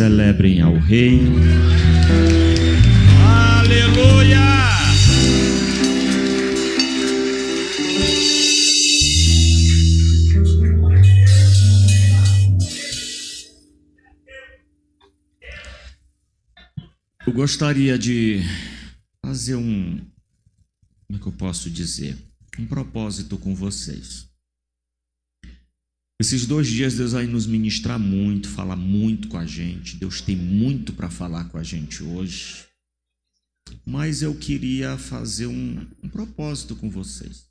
Celebrem ao Rei. Aleluia! Eu gostaria de fazer como é que eu posso dizer? Um propósito com vocês. Esses 2 dias Deus vai nos ministrar muito, falar muito com a gente. Deus tem muito para falar com a gente hoje. Mas eu queria fazer um propósito com vocês.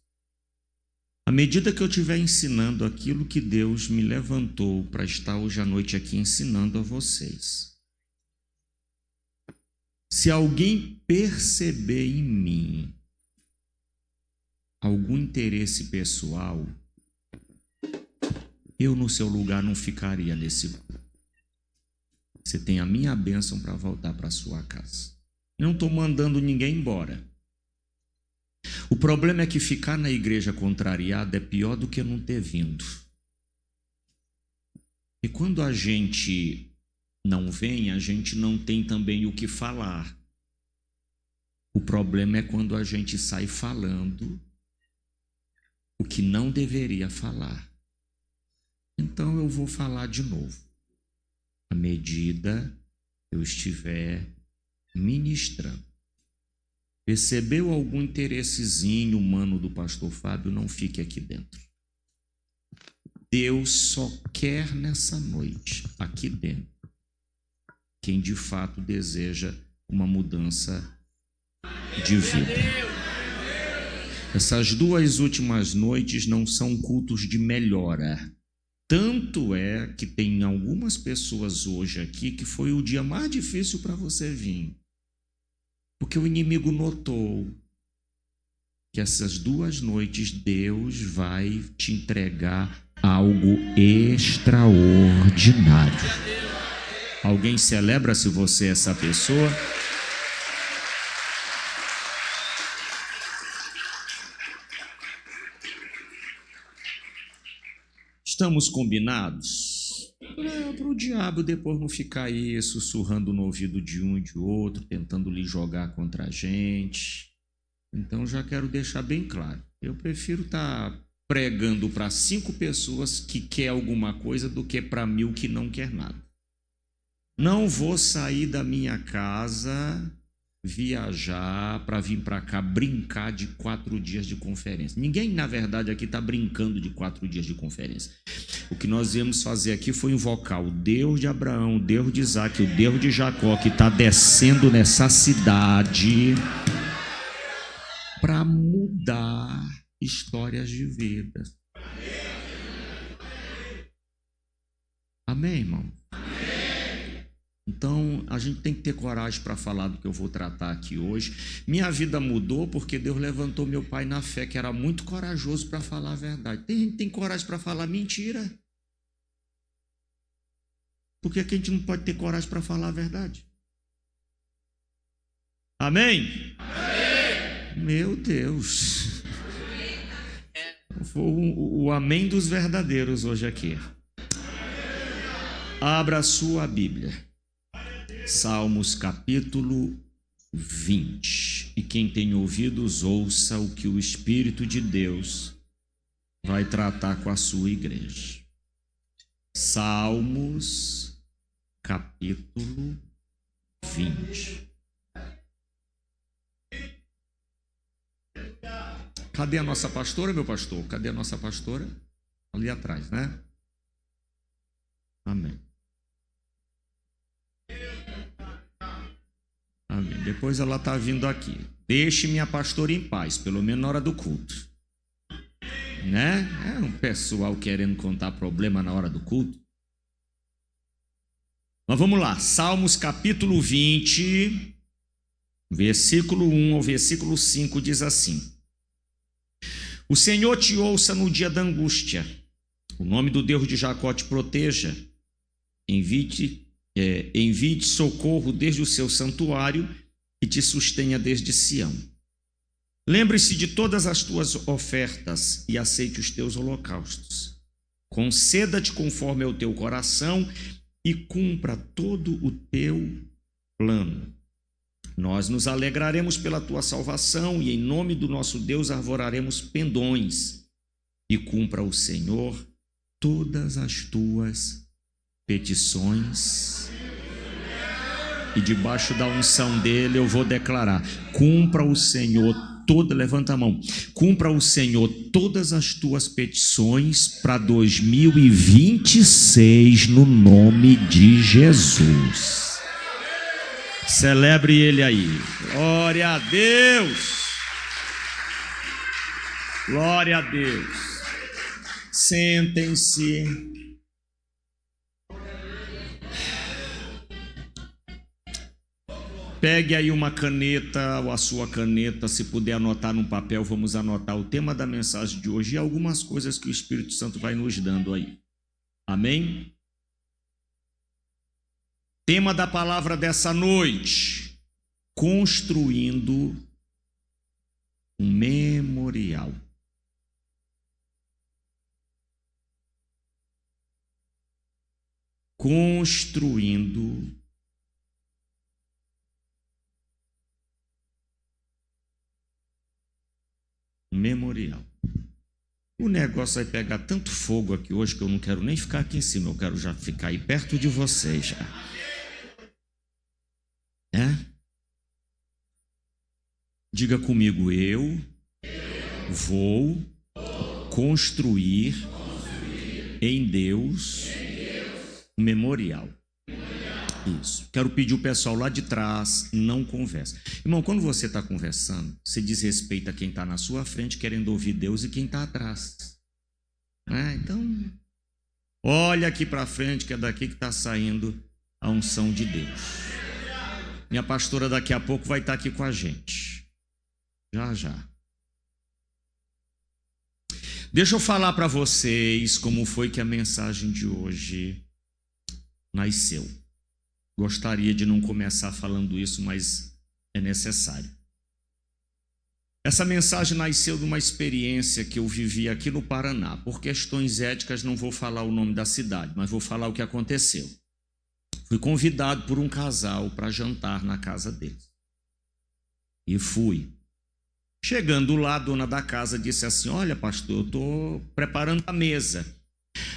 À medida que eu estiver ensinando aquilo que Deus me levantou para estar hoje à noite aqui ensinando a vocês. Se alguém perceber em mim algum interesse pessoal, eu no seu lugar não ficaria nesse culto. Você tem a minha bênção para voltar para a sua casa. Eu não estou mandando ninguém embora. O problema é que ficar na igreja contrariado é pior do que não ter vindo. E quando a gente não vem, a gente não tem também o que falar. O problema é quando a gente sai falando o que não deveria falar. Então eu vou falar de novo. À medida que eu estiver ministrando. Percebeu algum interessezinho humano do pastor Fábio? Não fique aqui dentro. Deus só quer nessa noite, aqui dentro, quem de fato deseja uma mudança de vida. Essas 2 últimas noites não são cultos de melhora. Tanto é que tem algumas pessoas hoje aqui que foi o dia mais difícil para você vir. Porque o inimigo notou que essas 2 noites Deus vai te entregar algo extraordinário. Alguém celebra se você é essa pessoa? Estamos combinados? Para o diabo depois não ficar aí sussurrando no ouvido de um e de outro, tentando lhe jogar contra a gente. Então já quero deixar bem claro. Eu prefiro estar pregando para 5 pessoas que quer alguma coisa do que para 1000 que não quer nada. Não vou sair da minha casa, viajar para vir para cá brincar de 4 dias de conferência. Ninguém, na verdade, aqui está brincando de 4 dias de conferência. O que nós viemos fazer aqui foi invocar o Deus de Abraão, o Deus de Isaac, o Deus de Jacó, que está descendo nessa cidade para mudar histórias de vida. Amém, irmão? Então, a gente tem que ter coragem para falar do que eu vou tratar aqui hoje. Minha vida mudou porque Deus levantou meu pai na fé, que era muito corajoso para falar a verdade. Tem gente que tem coragem para falar mentira. Por que a gente não pode ter coragem para falar a verdade? Amém? Amém. Meu Deus. Foi o amém dos verdadeiros hoje aqui. Abra a sua Bíblia. Salmos capítulo 20. E quem tem ouvidos, ouça o que o Espírito de Deus vai tratar com a sua igreja. Salmos capítulo 20. Cadê a nossa pastora, meu pastor? Cadê a nossa pastora? Ali atrás, né? Amém. Amém. Depois ela está vindo aqui. Deixe minha pastora em paz, pelo menos na hora do culto. Né? É um pessoal querendo contar problema na hora do culto. Mas vamos lá. Salmos capítulo 20, versículo 1 ao versículo 5 diz assim: O Senhor te ouça no dia da angústia. O nome do Deus de Jacó te proteja. Envie socorro desde o seu santuário e te sustenha desde Sião. Lembre-se de todas as tuas ofertas e aceite os teus holocaustos. Conceda-te conforme é o teu coração e cumpra todo o teu plano. Nós nos alegraremos pela tua salvação e em nome do nosso Deus arvoraremos pendões, e cumpra o Senhor todas as tuas petições. E debaixo da unção dele eu vou declarar: cumpra o Senhor levanta a mão, cumpra o Senhor todas as tuas petições para 2026 no nome de Jesus. Celebre ele aí. Glória a Deus. Glória a Deus. Sentem-se. Pegue aí uma caneta ou a sua caneta, se puder anotar num papel, vamos anotar o tema da mensagem de hoje e algumas coisas que o Espírito Santo vai nos dando aí. Amém? Tema da palavra dessa noite: construindo um memorial. Construindo memorial. O negócio vai pegar tanto fogo aqui hoje que eu não quero nem ficar aqui em cima, eu quero já ficar aí perto de vocês já. Diga comigo: eu vou construir em Deus um memorial. Isso. Quero pedir o pessoal lá de trás, não conversa. Irmão, quando você está conversando, você desrespeita quem está na sua frente querendo ouvir Deus e quem está atrás. Então, olha aqui para frente, que é daqui que está saindo a unção de Deus. Minha pastora daqui a pouco vai estar aqui com a gente. Já, já. Deixa eu falar para vocês como foi que a mensagem de hoje nasceu. Gostaria de não começar falando isso, mas é necessário. Essa mensagem nasceu de uma experiência que eu vivi aqui no Paraná. Por questões éticas, não vou falar o nome da cidade, mas vou falar o que aconteceu. Fui convidado por um casal para jantar na casa deles. E fui. Chegando lá, a dona da casa disse assim: olha, pastor, eu estou preparando a mesa.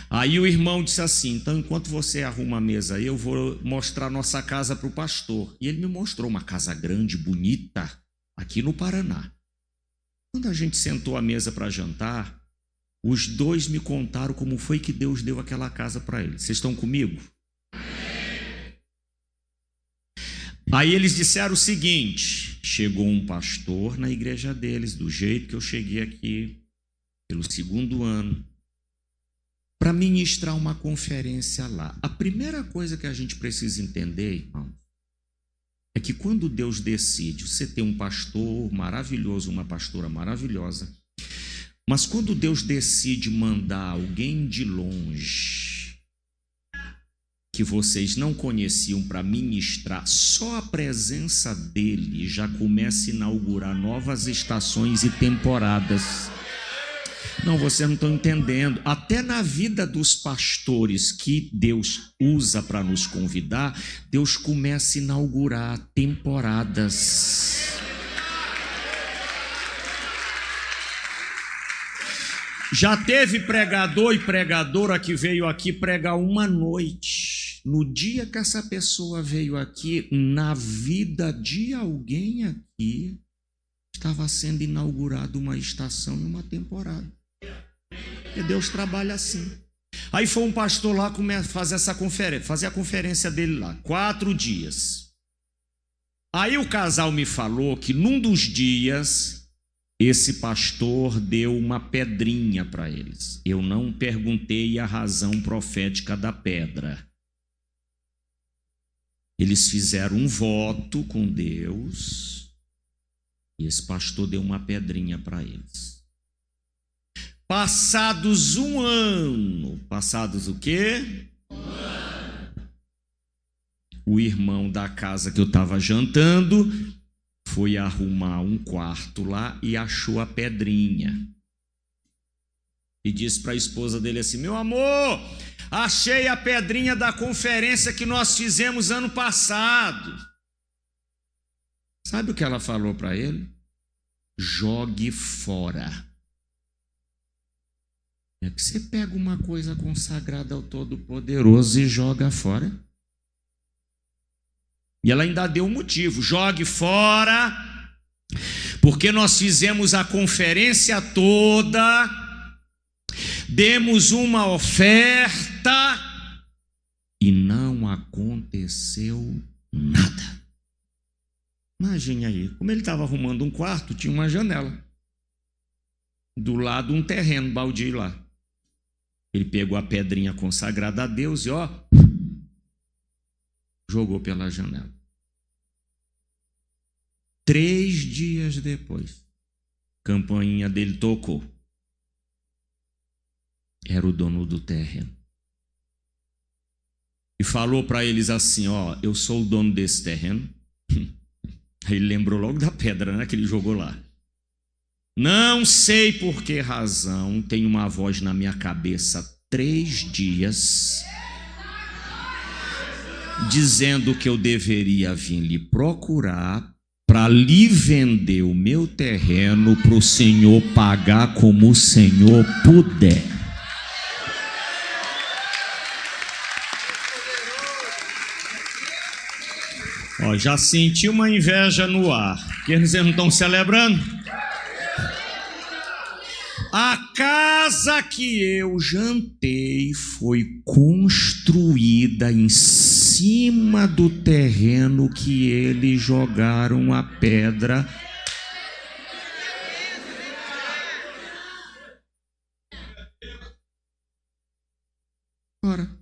Aí o irmão disse assim: então, enquanto você arruma a mesa aí, eu vou mostrar nossa casa para o pastor. E ele me mostrou uma casa grande, bonita, aqui no Paraná. Quando a gente sentou à mesa para jantar, os dois me contaram como foi que Deus deu aquela casa para eles. Vocês estão comigo? Aí eles disseram o seguinte: chegou um pastor na igreja deles, do jeito que eu cheguei aqui, pelo 2º ano, para ministrar uma conferência lá. A primeira coisa que a gente precisa entender, irmão, é que quando Deus decide, você tem um pastor maravilhoso, uma pastora maravilhosa, mas quando Deus decide mandar alguém de longe, que vocês não conheciam para ministrar, só a presença dele já começa a inaugurar novas estações e temporadas. Não, vocês não estão entendendo. Até na vida dos pastores que Deus usa para nos convidar, Deus começa a inaugurar temporadas. Já teve pregador e pregadora que veio aqui pregar uma noite. No dia que essa pessoa veio aqui, na vida de alguém aqui, estava sendo inaugurada uma estação e uma temporada. E Deus trabalha assim. Aí foi um pastor lá fazer essa conferência, fazer a conferência dele lá, 4 dias. Aí o casal me falou que num dos dias esse pastor deu uma pedrinha para eles. Eu não perguntei a razão profética da pedra. Eles fizeram um voto com Deus e esse pastor deu uma pedrinha para eles. Passados um ano, passados o quê? O irmão da casa que eu estava jantando foi arrumar um quarto lá e achou a pedrinha. E disse para a esposa dele assim: meu amor, Achei a pedrinha da conferência que nós fizemos ano passado. Sabe o que ela falou para ele? Jogue fora. É que você pega uma coisa consagrada ao Todo-Poderoso e joga fora. E ela ainda deu um motivo: jogue fora, porque nós fizemos a conferência toda, demos uma oferta e não aconteceu nada. Imagine aí, como ele estava arrumando um quarto, tinha uma janela. Do lado um terreno baldio lá. Ele pegou a pedrinha consagrada a Deus e jogou pela janela. 3 dias depois, a campainha dele tocou. Era o dono do terreno. E falou para eles assim: eu sou o dono desse terreno. Aí ele lembrou logo da pedra, né, que ele jogou lá. Não sei por que razão, tem uma voz na minha cabeça há 3 dias dizendo que eu deveria vir lhe procurar para lhe vender o meu terreno para o senhor pagar como o senhor puder. Já senti uma inveja no ar. Que vocês não estão celebrando? A casa que eu jantei foi construída em cima do terreno que eles jogaram a pedra. Ora.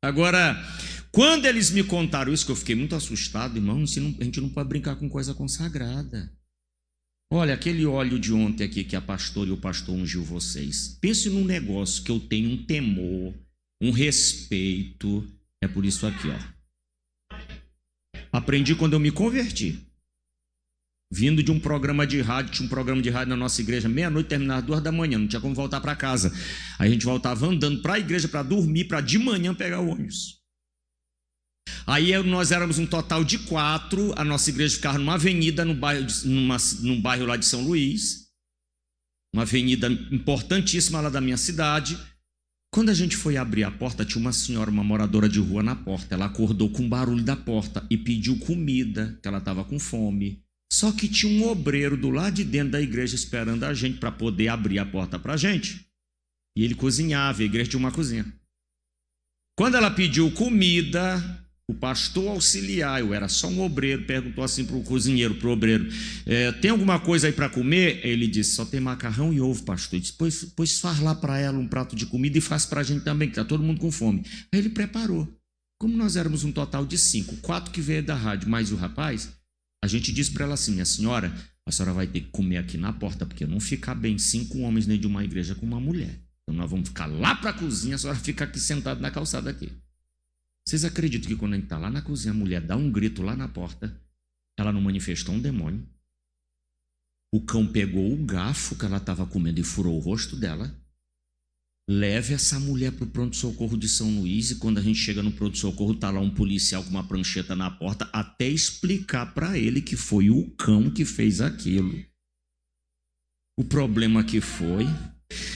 Agora, quando eles me contaram isso, que eu fiquei muito assustado, irmão, a gente não pode brincar com coisa consagrada. Olha, aquele óleo de ontem aqui que a pastora e o pastor ungiu vocês. Pense num negócio que eu tenho um temor, um respeito. É por isso aqui, Aprendi quando eu me converti. Vindo de um programa de rádio, tinha um programa de rádio na nossa igreja, meia-noite, terminava 2 da manhã, não tinha como voltar para casa. Aí a gente voltava andando para a igreja para dormir, para de manhã pegar o ônibus. Aí nós éramos um total de 4, a nossa igreja ficava numa avenida num bairro lá de São Luís, uma avenida importantíssima lá da minha cidade. Quando a gente foi abrir a porta, tinha uma senhora, uma moradora de rua na porta. Ela acordou com o barulho da porta e pediu comida, que ela estava com fome. Só que tinha um obreiro do lado de dentro da igreja esperando a gente para poder abrir a porta para a gente. E ele cozinhava, a igreja tinha uma cozinha. Quando ela pediu comida, o pastor auxiliar, eu era só um obreiro, perguntou assim para o cozinheiro, para o obreiro: tem alguma coisa aí para comer? Ele disse: só tem macarrão e ovo, pastor. Ele disse: pois faz lá para ela um prato de comida e faz para a gente também, que está todo mundo com fome. Aí ele preparou. Como nós éramos um total de 5, 4 que veio da rádio, mais o rapaz, a gente disse para ela assim: minha senhora, a senhora vai ter que comer aqui na porta, porque não fica bem 5 homens dentro de uma igreja com uma mulher. Então nós vamos ficar lá para a cozinha, a senhora fica aqui sentada na calçada aqui. Vocês acreditam que quando a gente está lá na cozinha, a mulher dá um grito lá na porta, ela não manifestou um demônio? O cão pegou o garfo que ela estava comendo e furou o rosto dela. Leve essa mulher para o pronto-socorro de São Luís, e quando a gente chega no pronto-socorro, está lá um policial com uma prancheta na porta, até explicar para ele que foi o cão que fez aquilo. O problema que foi,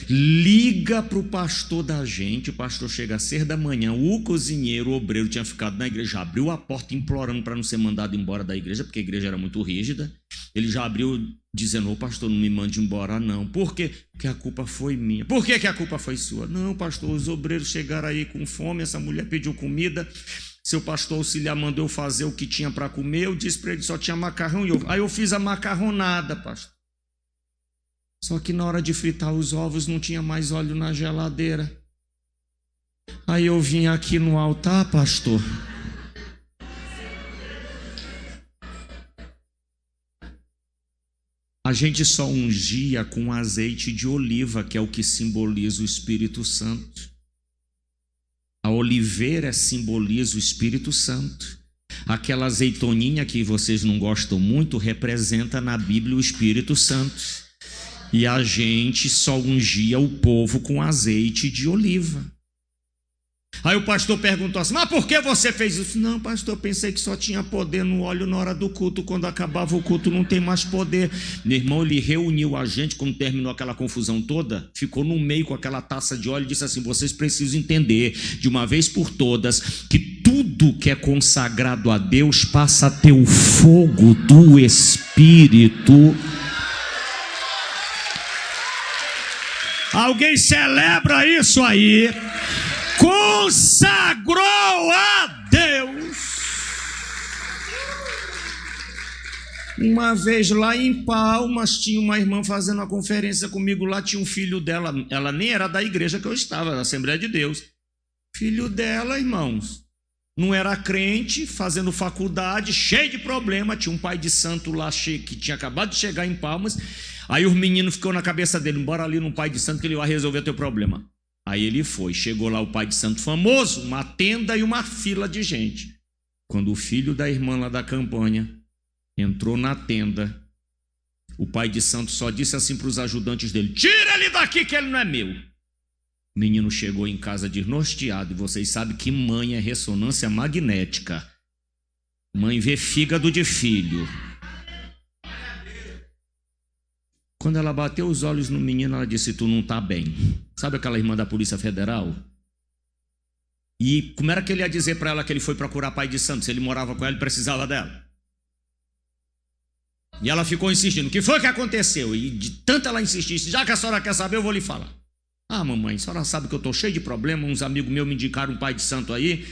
liga para o pastor da gente, o pastor chega às 6 da manhã, o cozinheiro, o obreiro tinha ficado na igreja, abriu a porta implorando para não ser mandado embora da igreja, porque a igreja era muito rígida. Ele já abriu dizendo: ô pastor, não me mande embora não. Por quê? Porque a culpa foi minha. Por que a culpa foi sua? Não, pastor, os obreiros chegaram aí com fome, essa mulher pediu comida, seu pastor auxiliar mandou eu fazer o que tinha para comer, eu disse para ele que só tinha macarrão e ovo. Aí eu fiz a macarronada, pastor. Só que na hora de fritar os ovos não tinha mais óleo na geladeira. Aí eu vim aqui no altar, pastor. A gente só ungia com azeite de oliva, que é o que simboliza o Espírito Santo. A oliveira simboliza o Espírito Santo. Aquela azeitoninha que vocês não gostam muito representa na Bíblia o Espírito Santo. E a gente só ungia o povo com azeite de oliva. Aí o pastor perguntou assim: mas por que você fez isso? Não, pastor, eu pensei que só tinha poder no óleo na hora do culto. Quando acabava o culto não tem mais poder. Meu irmão, ele reuniu a gente quando terminou aquela confusão toda, ficou no meio com aquela taça de óleo e disse assim: vocês precisam entender de uma vez por todas que tudo que é consagrado a Deus passa a ter o fogo do Espírito. Alguém celebra isso aí? Consagrou a Deus. Uma vez lá em Palmas, tinha uma irmã fazendo uma conferência comigo lá, tinha um filho dela, ela nem era da igreja que eu estava, da Assembleia de Deus. Filho dela, irmãos, não era crente, fazendo faculdade, cheio de problema, tinha um pai de santo lá que tinha acabado de chegar em Palmas. Aí os meninos ficou na cabeça dele: bora ali no pai de santo que ele vai resolver teu problema. Aí ele foi, chegou lá o pai de santo famoso, uma tenda e uma fila de gente. Quando o filho da irmã lá da campanha entrou na tenda, o pai de santo só disse assim para os ajudantes dele: tira ele daqui que ele não é meu. O menino chegou em casa desnorteado, e vocês sabem que mãe é ressonância magnética. Mãe vê fígado de filho. Quando ela bateu os olhos no menino, ela disse: tu não está bem. Sabe aquela irmã da Polícia Federal? E como era que ele ia dizer para ela que ele foi procurar pai de santo? Se ele morava com ela, ele precisava dela. E ela ficou insistindo: o que foi que aconteceu? E de tanto ela insistir: já que a senhora quer saber, eu vou lhe falar. Ah, mamãe, a senhora sabe que eu estou cheio de problema. Uns amigos meus me indicaram um pai de santo aí.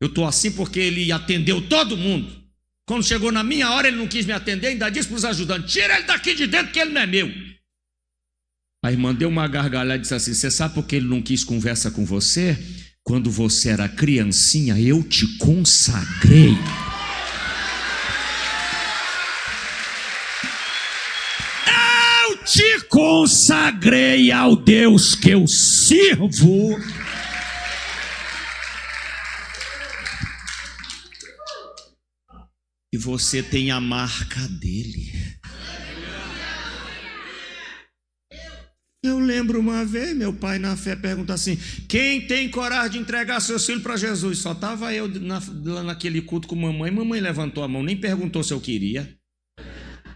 Eu estou assim porque ele atendeu todo mundo. Quando chegou na minha hora, ele não quis me atender, ainda disse para os ajudantes: tira ele daqui de dentro que ele não é meu. A irmã deu uma gargalhada e disse assim: você sabe por que ele não quis conversa com você? Quando você era criancinha, eu te consagrei. Eu te consagrei ao Deus que eu sirvo. E você tem a marca dele. Eu lembro uma vez, meu pai na fé perguntou assim: quem tem coragem de entregar seus filhos para Jesus? Só estava eu lá naquele culto com mamãe. Mamãe levantou a mão, nem perguntou se eu queria.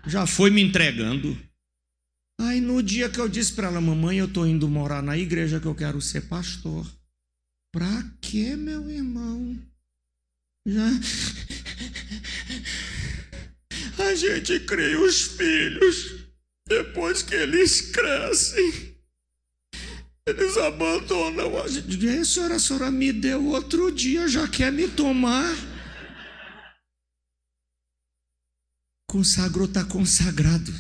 Já foi me entregando. Aí no dia que eu disse para ela: mamãe, eu estou indo morar na igreja que eu quero ser pastor. Pra quê, meu irmão? Já... A gente cria os filhos. Depois que eles crescem, eles abandonam a gente. E a senhora me deu outro dia, já quer me tomar? Consagrou, está consagrado.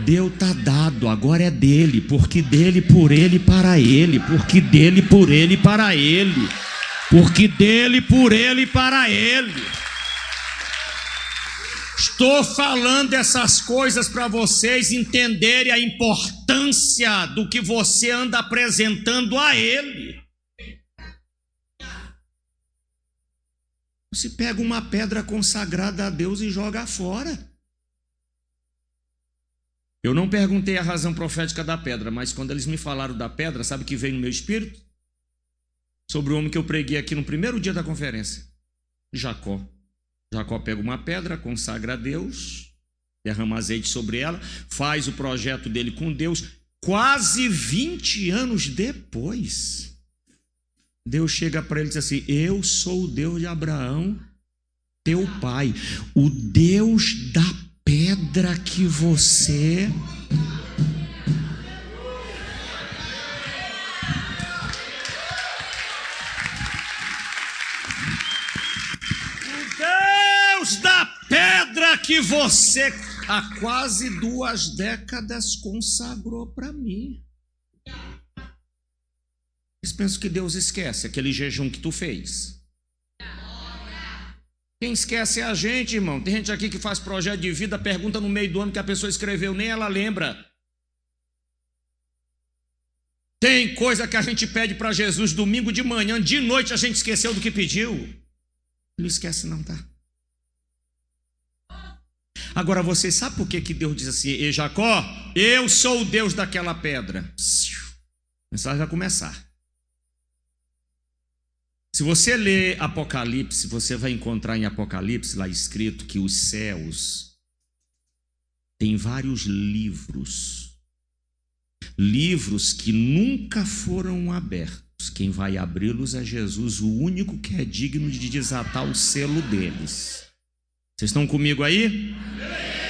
Deu, está dado, agora é dele, porque dele, por ele, para ele, porque dele, por ele, para ele, porque dele, por ele, para ele. Estou falando essas coisas para vocês entenderem a importância do que você anda apresentando a Ele. Você pega uma pedra consagrada a Deus e joga fora. Eu não perguntei a razão profética da pedra, mas quando eles me falaram da pedra, sabe o que veio no meu espírito? Sobre o homem que eu preguei aqui no primeiro dia da conferência: Jacó. Jacó pega uma pedra, consagra a Deus, derrama azeite sobre ela, faz o projeto dele com Deus. Quase 20 anos depois, Deus chega para ele e diz assim: eu sou o Deus de Abraão, teu pai, o Deus da pedra que você... da pedra que você há quase 2 décadas consagrou para mim. Vocês pensam que Deus esquece aquele jejum que tu fez? Quem esquece é a gente, irmão. Tem gente aqui que faz projeto de vida, pergunta no meio do ano que a pessoa escreveu, nem ela lembra. Tem coisa que a gente pede para Jesus domingo de manhã, de noite a gente esqueceu do que pediu. Não esquece não, tá? Agora, você sabe por que Deus diz assim: e Jacó, eu sou o Deus daquela pedra? A mensagem vai começar. Se você ler Apocalipse, você vai encontrar em Apocalipse lá escrito que os céus têm vários livros. Livros que nunca foram abertos. Quem vai abri-los é Jesus, o único que é digno de desatar o selo deles. Vocês estão comigo aí?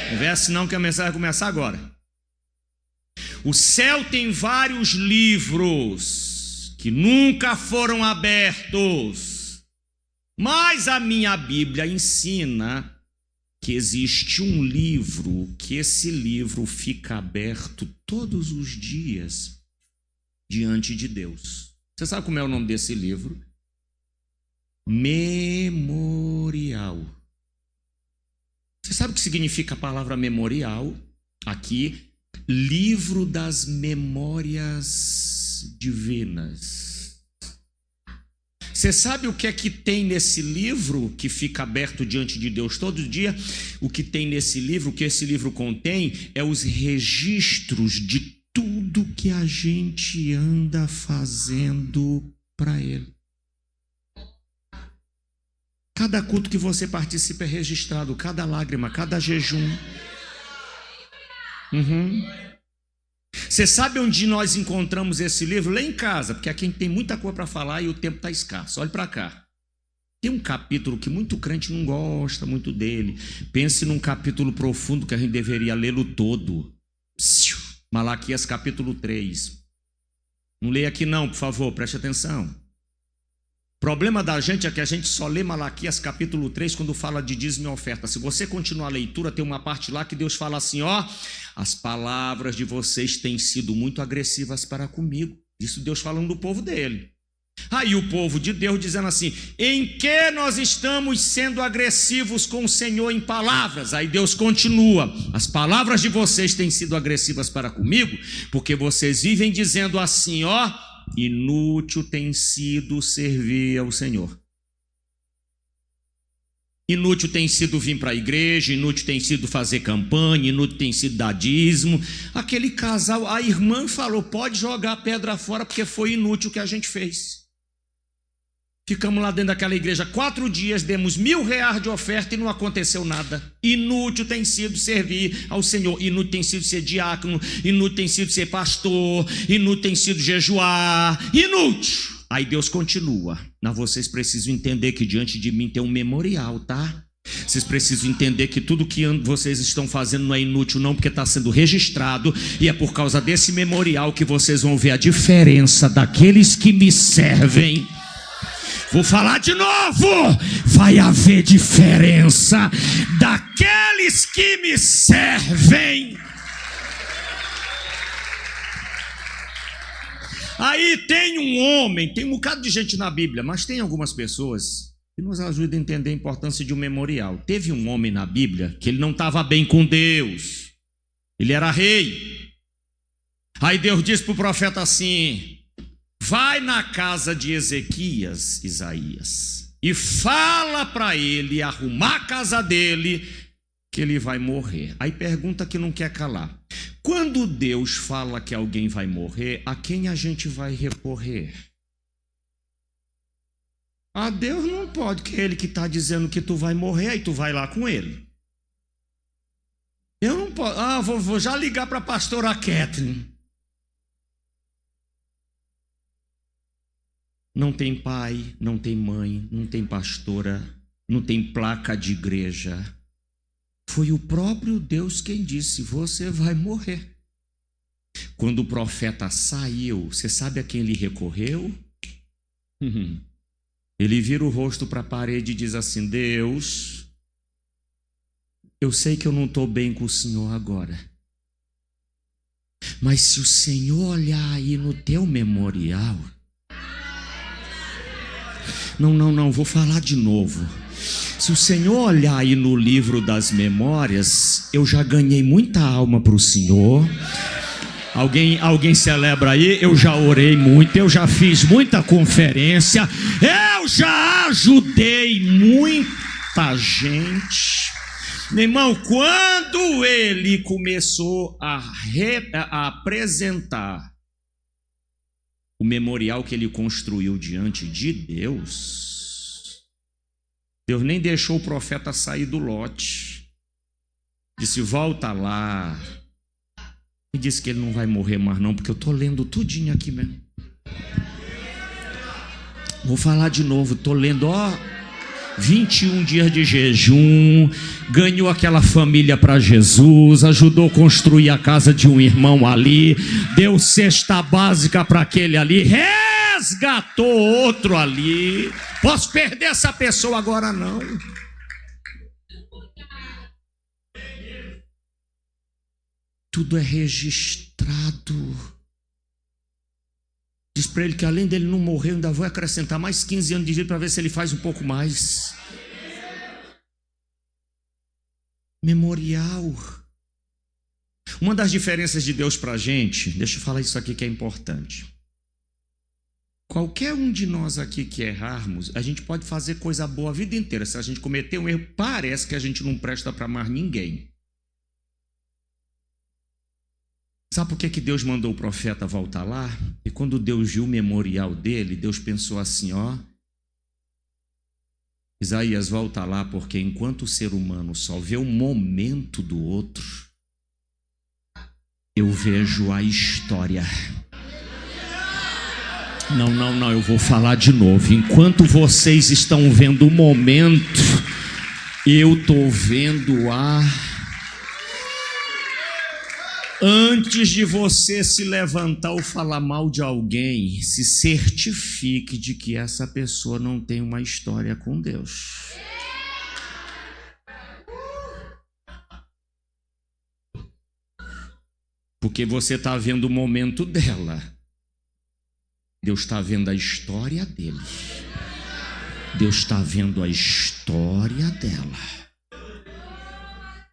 Converse não, que a mensagem vai começar agora. O céu tem vários livros que nunca foram abertos, mas a minha Bíblia ensina que existe um livro, que esse livro fica aberto todos os dias diante de Deus. Você sabe como é o nome desse livro? Memorial. Você sabe o que significa a palavra memorial? Aqui, livro das memórias divinas. Você sabe o que é que tem nesse livro que fica aberto diante de Deus todo dia? O que tem nesse livro, o que esse livro contém, é os registros de tudo que a gente anda fazendo para Ele. Cada culto que você participa é registrado, cada lágrima, cada jejum. Você sabe onde nós encontramos esse livro? Lá em casa, porque aqui a gente tem muita coisa para falar e o tempo está escasso. Olhe para cá. Tem um capítulo que muito crente não gosta muito dele. Pense num capítulo profundo que a gente deveria lê-lo todo. Malaquias capítulo 3. Não leia aqui não, por favor, preste atenção. O problema da gente é que a gente só lê Malaquias capítulo 3 quando fala de dízimo e oferta. Se você continuar a leitura, tem uma parte lá que Deus fala assim, ó, as palavras de vocês têm sido muito agressivas para comigo. Isso Deus falando do povo dele. Aí o povo de Deus dizendo assim, em que nós estamos sendo agressivos com o Senhor em palavras? Aí Deus continua, as palavras de vocês têm sido agressivas para comigo, porque vocês vivem dizendo assim, ó, inútil tem sido servir ao Senhor. Inútil tem sido vir para a igreja, inútil tem sido fazer campanha, inútil tem sido dar dízimo. Aquele casal, a irmã falou, pode jogar a pedra fora porque foi inútil o que a gente fez. Ficamos lá dentro daquela igreja 4 dias, demos R$1.000 de oferta e não aconteceu nada. Inútil tem sido servir ao Senhor, inútil tem sido ser diácono, inútil tem sido ser pastor, inútil tem sido jejuar, inútil. Aí Deus continua, mas vocês precisam entender que diante de mim tem um memorial, tá? Vocês precisam entender que tudo que vocês estão fazendo não é inútil não, porque está sendo registrado, e é por causa desse memorial que vocês vão ver a diferença daqueles que me servem. Vou falar de novo, vai haver diferença daqueles que me servem. Aí tem um homem, tem um bocado de gente na Bíblia, mas tem algumas pessoas que nos ajudam a entender a importância de um memorial. Teve um homem na Bíblia que ele não estava bem com Deus, ele era rei. Aí Deus disse para o profeta assim, vai na casa de Ezequias, Isaías, e fala para ele arrumar a casa dele, que ele vai morrer. Aí pergunta que não quer calar. Quando Deus fala que alguém vai morrer, a quem a gente vai recorrer? A Deus não pode, que é Ele que está dizendo que tu vai morrer, aí tu vai lá com Ele. Eu não posso, vou já ligar para a pastora Kathleen. Não tem pai, não tem mãe, não tem pastora, não tem placa de igreja. Foi o próprio Deus quem disse, você vai morrer. Quando o profeta saiu, você sabe a quem ele recorreu? Ele vira o rosto para a parede e diz assim, Deus, eu sei que eu não estou bem com o Senhor agora, mas se o Senhor olhar aí no teu memorial... Não, vou falar de novo. Se o Senhor olhar aí no livro das memórias, eu já ganhei muita alma para o Senhor. Alguém celebra aí? Eu já orei muito, eu já fiz muita conferência, eu já ajudei muita gente. Meu irmão, quando ele começou a apresentar o memorial que ele construiu diante de Deus, Deus nem deixou o profeta sair do lote. Disse: volta lá. E disse que ele não vai morrer mais não, porque eu estou lendo tudinho aqui mesmo. Vou falar de novo, estou lendo, 21 dias de jejum, ganhou aquela família para Jesus, ajudou a construir a casa de um irmão ali, deu cesta básica para aquele ali, resgatou outro ali. Posso perder essa pessoa agora não? Tudo é registrado. Diz para ele que além dele não morrer, eu ainda vou acrescentar mais 15 anos de vida para ver se ele faz um pouco mais. Memorial. Uma das diferenças de Deus para a gente, deixa eu falar isso aqui que é importante. Qualquer um de nós aqui que errarmos, a gente pode fazer coisa boa a vida inteira. Se a gente cometer um erro, parece que a gente não presta para mais ninguém. Sabe por que Deus mandou o profeta voltar lá? E quando Deus viu o memorial dele, Deus pensou assim, Isaías, volta lá, porque enquanto o ser humano só vê o momento do outro, eu vejo a história. Não, eu vou falar de novo. Enquanto vocês estão vendo o momento, eu estou vendo a... Antes de você se levantar ou falar mal de alguém, se certifique de que essa pessoa não tem uma história com Deus. Porque você está vendo o momento dela. Deus está vendo a história dele. Deus está vendo a história dela.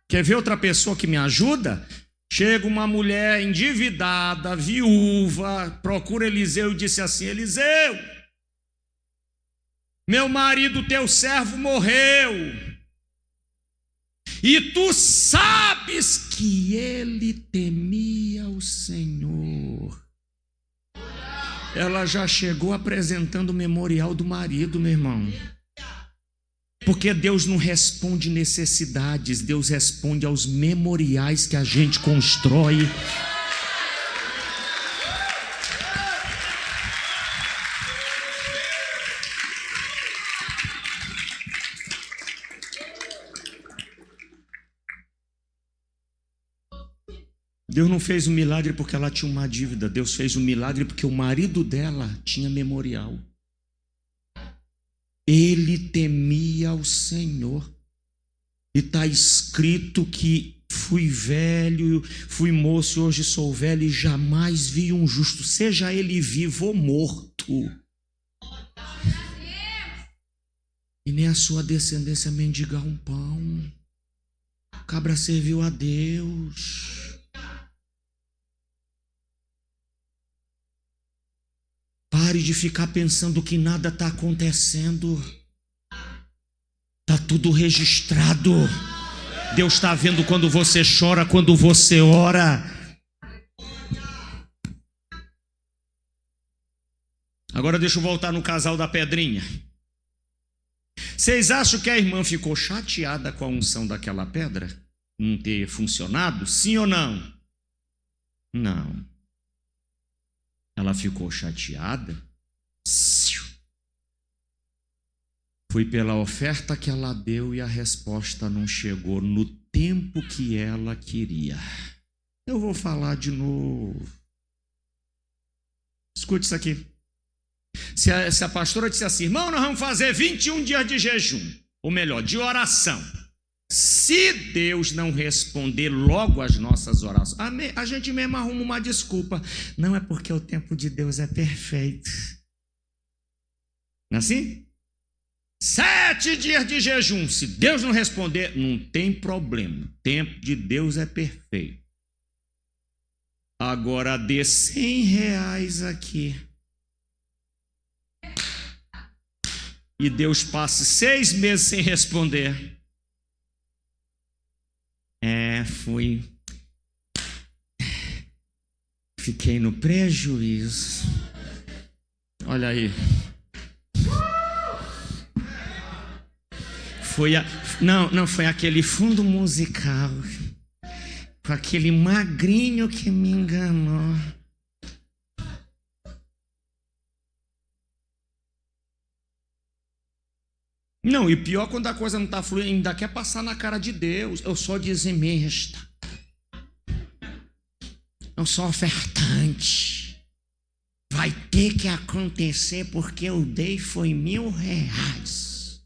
Quer ver outra pessoa que me ajuda? Chega uma mulher endividada, viúva, procura Eliseu e disse assim: Eliseu, meu marido, teu servo, morreu, e tu sabes que ele temia o Senhor. Ela já chegou apresentando o memorial do marido, meu irmão. Porque Deus não responde necessidades, Deus responde aos memoriais que a gente constrói. Deus não fez um milagre porque ela tinha uma dívida, Deus fez um milagre porque o marido dela tinha memorial. Ele temia o Senhor. E está escrito que fui velho, fui moço, hoje sou velho e jamais vi um justo, seja ele vivo ou morto. E nem a sua descendência mendigar um pão. O cabra serviu a Deus. Pare de ficar pensando que nada está acontecendo. Está tudo registrado. Deus está vendo quando você chora, quando você ora. Agora deixa eu voltar no casal da pedrinha. Vocês acham que a irmã ficou chateada com a unção daquela pedra? Não ter funcionado? Sim ou não? Não. Ela ficou chateada. Foi pela oferta que ela deu e a resposta não chegou no tempo que ela queria. Eu vou falar de novo. Escute isso aqui. Se a pastora disse assim: irmão, nós vamos fazer 21 dias de jejum, ou melhor, de oração. Se Deus não responder logo as nossas orações, a gente mesmo arruma uma desculpa. Não é porque o tempo de Deus é perfeito. Não é assim? 7 dias de jejum, se Deus não responder, não tem problema. O tempo de Deus é perfeito. Agora dê R$100 aqui. E Deus passa 6 meses sem responder. Fui. Fiquei no prejuízo. Olha aí. Não, foi aquele fundo musical. Com aquele magrinho que me enganou. Não, e pior quando a coisa não está fluindo, ainda quer passar na cara de Deus. Eu sou dizimista. Eu sou ofertante. Vai ter que acontecer porque eu dei foi R$1.000.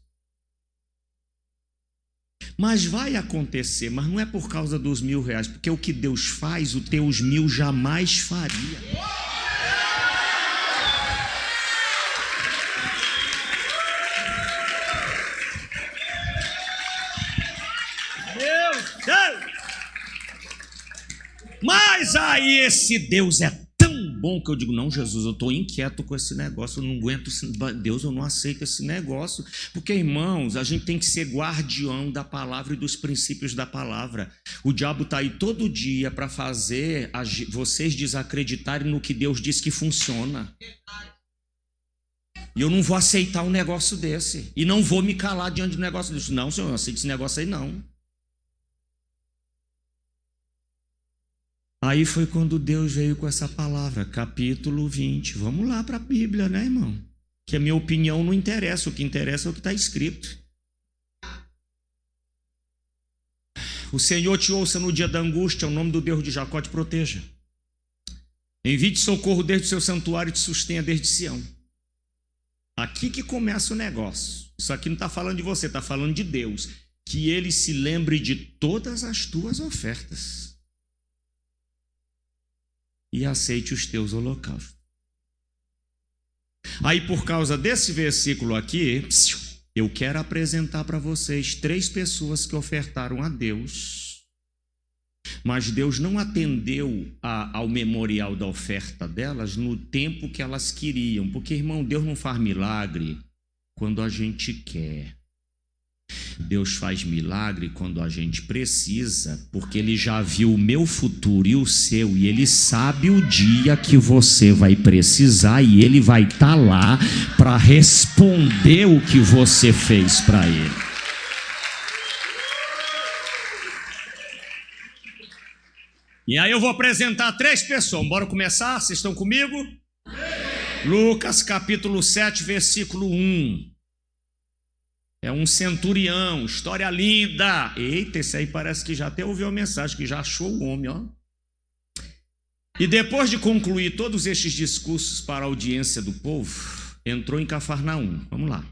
Mas vai acontecer, mas não é por causa dos R$1.000, porque o que Deus faz, os teus 1.000 jamais faria. Mas aí esse Deus é tão bom que eu digo, não, Jesus, eu estou inquieto com esse negócio, eu não aguento, Deus, eu não aceito esse negócio, porque, irmãos, a gente tem que ser guardião da palavra e dos princípios da palavra. O diabo está aí todo dia para fazer vocês desacreditarem no que Deus diz que funciona. E eu não vou aceitar um negócio desse, e não vou me calar diante de um negócio desse. Não, senhor, eu não aceito esse negócio aí, não. Aí foi quando Deus veio com essa palavra, capítulo 20. Vamos lá para a Bíblia, né, irmão? Que a minha opinião não interessa, o que interessa é o que está escrito. O Senhor te ouça no dia da angústia, o nome do Deus de Jacó te proteja. Envie-te socorro desde o seu santuário e te sustenha desde Sião. Aqui que começa o negócio. Isso aqui não está falando de você, está falando de Deus. Que Ele se lembre de todas as tuas ofertas. E aceite os teus holocaustos. Aí, por causa desse versículo aqui, eu quero apresentar para vocês 3 pessoas que ofertaram a Deus, mas Deus não atendeu ao memorial da oferta delas no tempo que elas queriam, porque, irmão, Deus não faz milagre quando a gente quer. Deus faz milagre quando a gente precisa, porque Ele já viu o meu futuro e o seu, e Ele sabe o dia que você vai precisar, e Ele vai estar lá para responder o que você fez para Ele. E aí eu vou apresentar 3 pessoas. Bora começar? Vocês estão comigo? Sim. Lucas capítulo 7, versículo 1. É um centurião, história linda. Eita, esse aí parece que já até ouviu a mensagem, que já achou o homem, ó. E depois de concluir todos estes discursos para a audiência do povo, entrou em Cafarnaum. Vamos lá.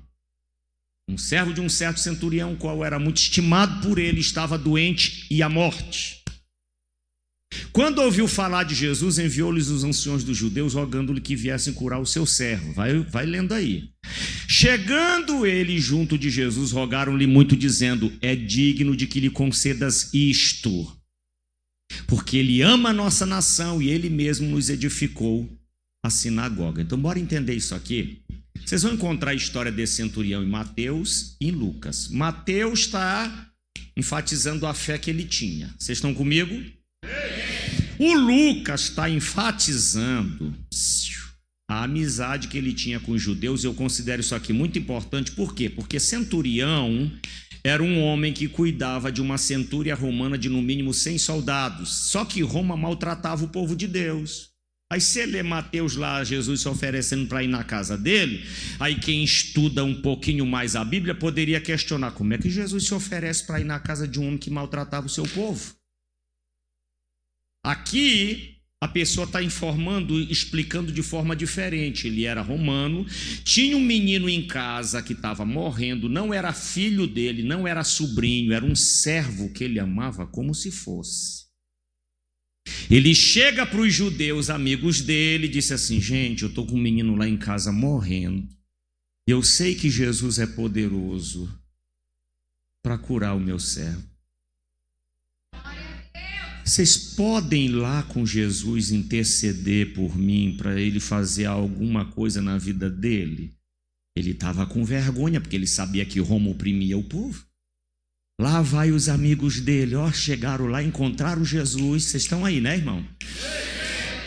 Um servo de um certo centurião, qual era muito estimado por ele, estava doente e à morte. Quando ouviu falar de Jesus, enviou-lhes os anciões dos judeus, rogando-lhe que viessem curar o seu servo. Vai lendo aí. Chegando ele junto de Jesus, rogaram-lhe muito, dizendo: é digno de que lhe concedas isto, porque ele ama a nossa nação e ele mesmo nos edificou a sinagoga. Então, bora entender isso aqui. Vocês vão encontrar a história desse centurião em Mateus e em Lucas. Mateus está enfatizando a fé que ele tinha. Vocês estão comigo? O Lucas está enfatizando a amizade que ele tinha com os judeus. Eu considero isso aqui muito importante. Por quê? Porque centurião era um homem que cuidava de uma centúria romana de no mínimo 100 soldados. Só que Roma maltratava o povo de Deus. Aí você lê Mateus lá, Jesus se oferecendo para ir na casa dele. Aí quem estuda um pouquinho mais a Bíblia poderia questionar: como é que Jesus se oferece para ir na casa de um homem que maltratava o seu povo? Aqui a pessoa está informando, explicando de forma diferente. Ele era romano, tinha um menino em casa que estava morrendo, não era filho dele, não era sobrinho, era um servo que ele amava como se fosse. Ele chega para os judeus, amigos dele, e disse assim: gente, eu estou com um menino lá em casa morrendo, eu sei que Jesus é poderoso para curar o meu servo. Vocês podem ir lá com Jesus interceder por mim para ele fazer alguma coisa na vida dele? Ele estava com vergonha, porque ele sabia que Roma oprimia o povo. Lá vai os amigos dele, chegaram lá, encontraram Jesus. Vocês estão aí, né, irmão?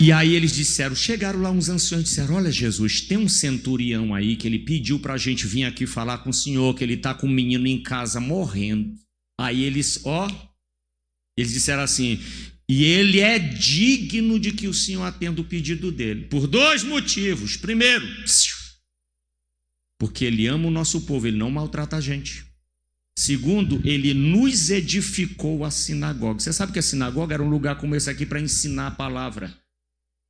E aí eles disseram, chegaram lá uns anciões, disseram, olha Jesus, tem um centurião aí que ele pediu para a gente vir aqui falar com o senhor, que ele está com um menino em casa morrendo. Aí eles disseram assim, e ele é digno de que o senhor atenda o pedido dele, por 2 motivos. Primeiro, porque ele ama o nosso povo, ele não maltrata a gente. Segundo, ele nos edificou a sinagoga. Você sabe que a sinagoga era um lugar como esse aqui para ensinar a palavra.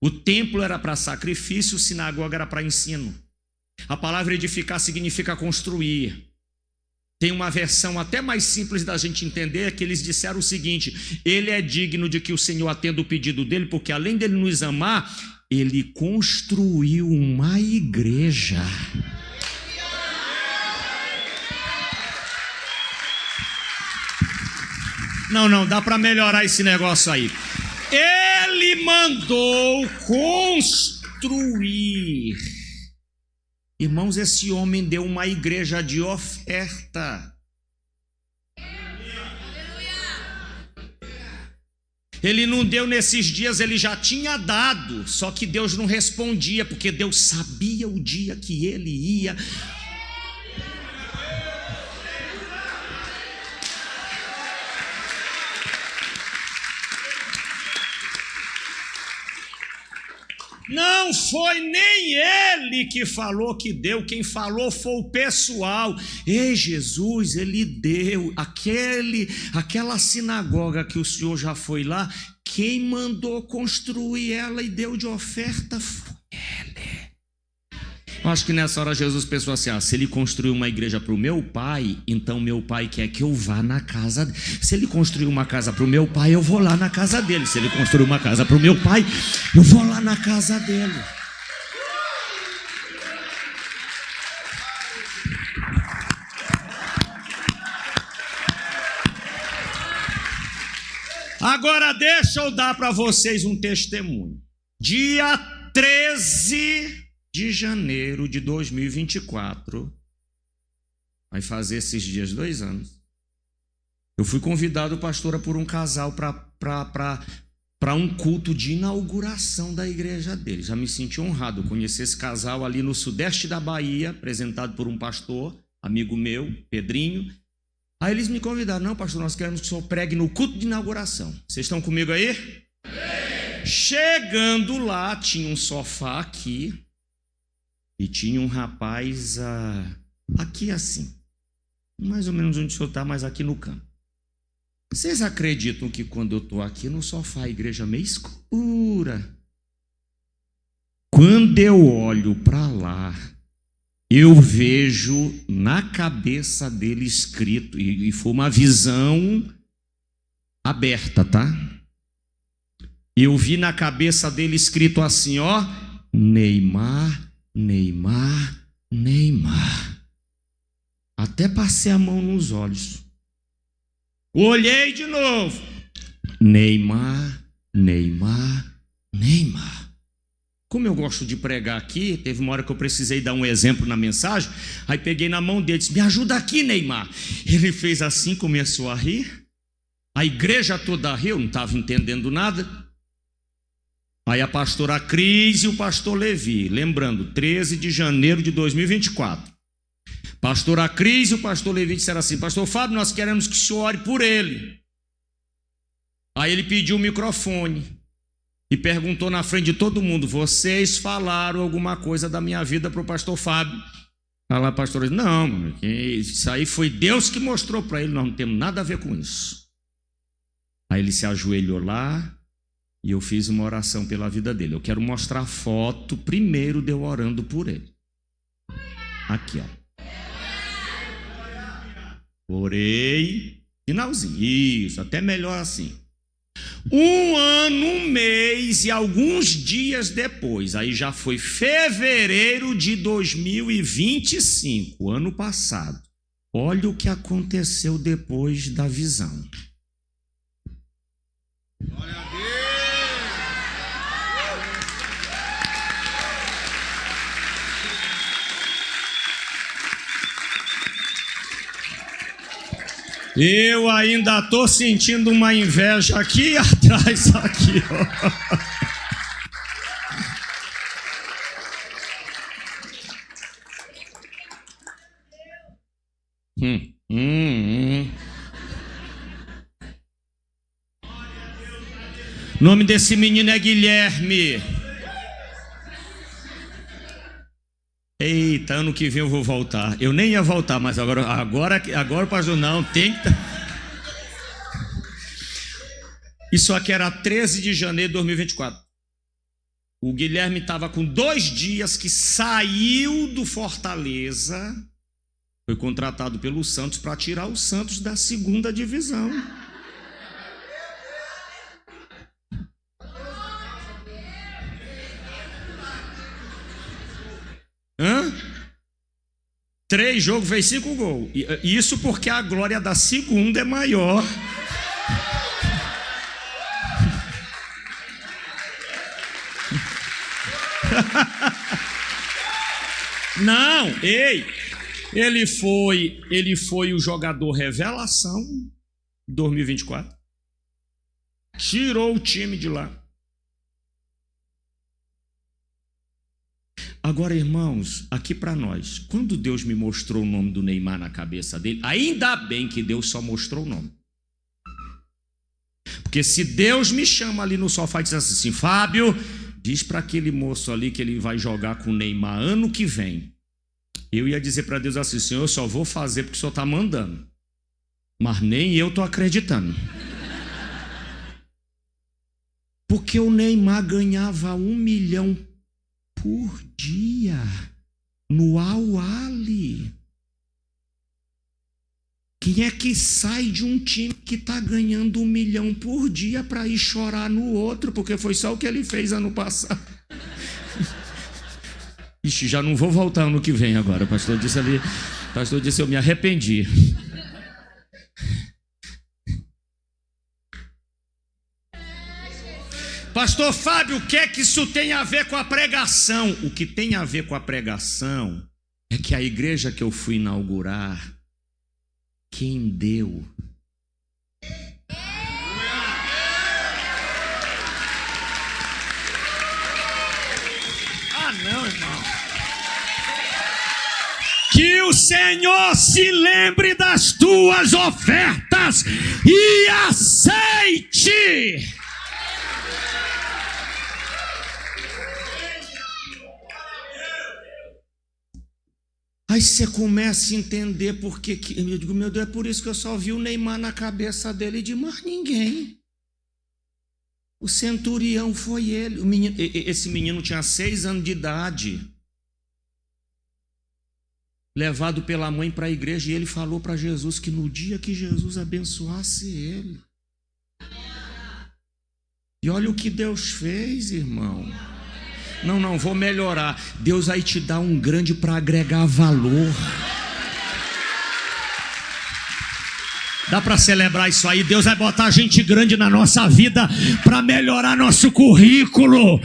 O templo era para sacrifício, a sinagoga era para ensino. A palavra edificar significa construir. Tem uma versão até mais simples da gente entender, que eles disseram o seguinte, ele é digno de que o Senhor atenda o pedido dele, porque além dele nos amar, ele construiu uma igreja. Não, dá para melhorar esse negócio aí. Ele mandou construir. Irmãos, esse homem deu uma igreja de oferta. Ele não deu nesses dias, ele já tinha dado, só que Deus não respondia, porque Deus sabia o dia que ele ia. Não foi nem ele que falou que deu, quem falou foi o pessoal. Ei, Jesus, ele deu aquela sinagoga que o senhor já foi lá, quem mandou construir ela e deu de oferta foi ele. Eu acho que nessa hora Jesus pensou assim, se ele construiu uma igreja para o meu pai, então meu pai quer que eu vá na casa dele. Se ele construiu uma casa para o meu pai, eu vou lá na casa dele. Se ele construiu uma casa para o meu pai, eu vou lá na casa dele. Agora deixa eu dar para vocês um testemunho. Dia 13 de janeiro de 2024, vai fazer esses dias 2 anos, eu fui convidado, pastora, por um casal para um culto de inauguração da igreja dele. Já me senti honrado conhecer esse casal ali no sudeste da Bahia, apresentado por um pastor, amigo meu, Pedrinho. Aí eles me convidaram, não, pastor, nós queremos que o senhor pregue no culto de inauguração. Vocês estão comigo aí? Sim. Chegando lá, tinha um sofá aqui, e tinha um rapaz aqui assim, mais ou menos onde o senhor está, mas aqui no canto. Vocês acreditam que quando eu estou aqui no sofá, a igreja meio escura? Quando eu olho para lá, eu vejo na cabeça dele escrito, e foi uma visão aberta, tá? Eu vi na cabeça dele escrito assim, Neymar. Neymar, Neymar. Até passei a mão nos olhos. Olhei de novo. Neymar, Neymar, Neymar. Como eu gosto de pregar aqui, teve uma hora que eu precisei dar um exemplo na mensagem, aí peguei na mão dele e disse, me ajuda aqui, Neymar. Ele fez assim, começou a rir. A igreja toda riu, não estava entendendo nada. Aí a pastora Cris e o pastor Levi, lembrando, 13 de janeiro de 2024. Pastora Cris e o pastor Levi disseram assim, pastor Fábio, nós queremos que o senhor ore por ele. Aí ele pediu o microfone e perguntou na frente de todo mundo, vocês falaram alguma coisa da minha vida para o pastor Fábio? Aí lá a pastora disse, não, isso aí foi Deus que mostrou para ele, nós não temos nada a ver com isso. Aí ele se ajoelhou lá, e eu fiz uma oração pela vida dele. Eu quero mostrar a foto primeiro de eu orando por ele. Aqui, Orei. Finalzinho. Isso, até melhor assim. 1 ano, 1 mês e alguns dias depois, aí já foi fevereiro de 2025, ano passado. Olha o que aconteceu depois da visão. Eu ainda estou sentindo uma inveja aqui atrás, aqui, ó. O nome desse menino é Guilherme. Eita, ano que vem eu vou voltar. Eu nem ia voltar, mas agora pastor, não, tem que... Isso aqui era 13 de janeiro de 2024. O Guilherme estava com 2 dias que saiu do Fortaleza, foi contratado pelo Santos para tirar o Santos da 2ª divisão. Hã? 3 jogos, fez 5 gols. Isso porque a glória da 2ª é maior. Não, ei, ele foi o jogador revelação 2024. Tirou o time de lá. Agora, irmãos, aqui para nós, quando Deus me mostrou o nome do Neymar na cabeça dele, ainda bem que Deus só mostrou o nome. Porque se Deus me chama ali no sofá e diz assim, Fábio, diz para aquele moço ali que ele vai jogar com o Neymar ano que vem. Eu ia dizer para Deus assim, Senhor, eu só vou fazer porque o Senhor está mandando. Mas nem eu estou acreditando. Porque o Neymar ganhava 1 milhão por dia no Al-Ahly. Quem é que sai de um time que está ganhando 1 milhão por dia para ir chorar no outro? Porque foi só o que ele fez ano passado. Ixi, já não vou voltar ano que vem agora. O pastor disse, eu me arrependi. Pastor Fábio, o que é que isso tem a ver com a pregação? O que tem a ver com a pregação é que a igreja que eu fui inaugurar, quem deu? Ah, não, irmão. Que o Senhor se lembre das tuas ofertas e aceite. Aí você começa a entender porque que eu digo, meu Deus, é por isso que eu só vi o Neymar na cabeça dele e de mais ninguém. O centurião foi ele. Esse menino tinha 6 anos de idade. Levado pela mãe para a igreja, e ele falou para Jesus que no dia que Jesus abençoasse ele. E olha o que Deus fez, irmão. Não, vou melhorar. Deus vai te dar um grande para agregar valor. Dá para celebrar isso aí? Deus vai botar gente grande na nossa vida para melhorar nosso currículo.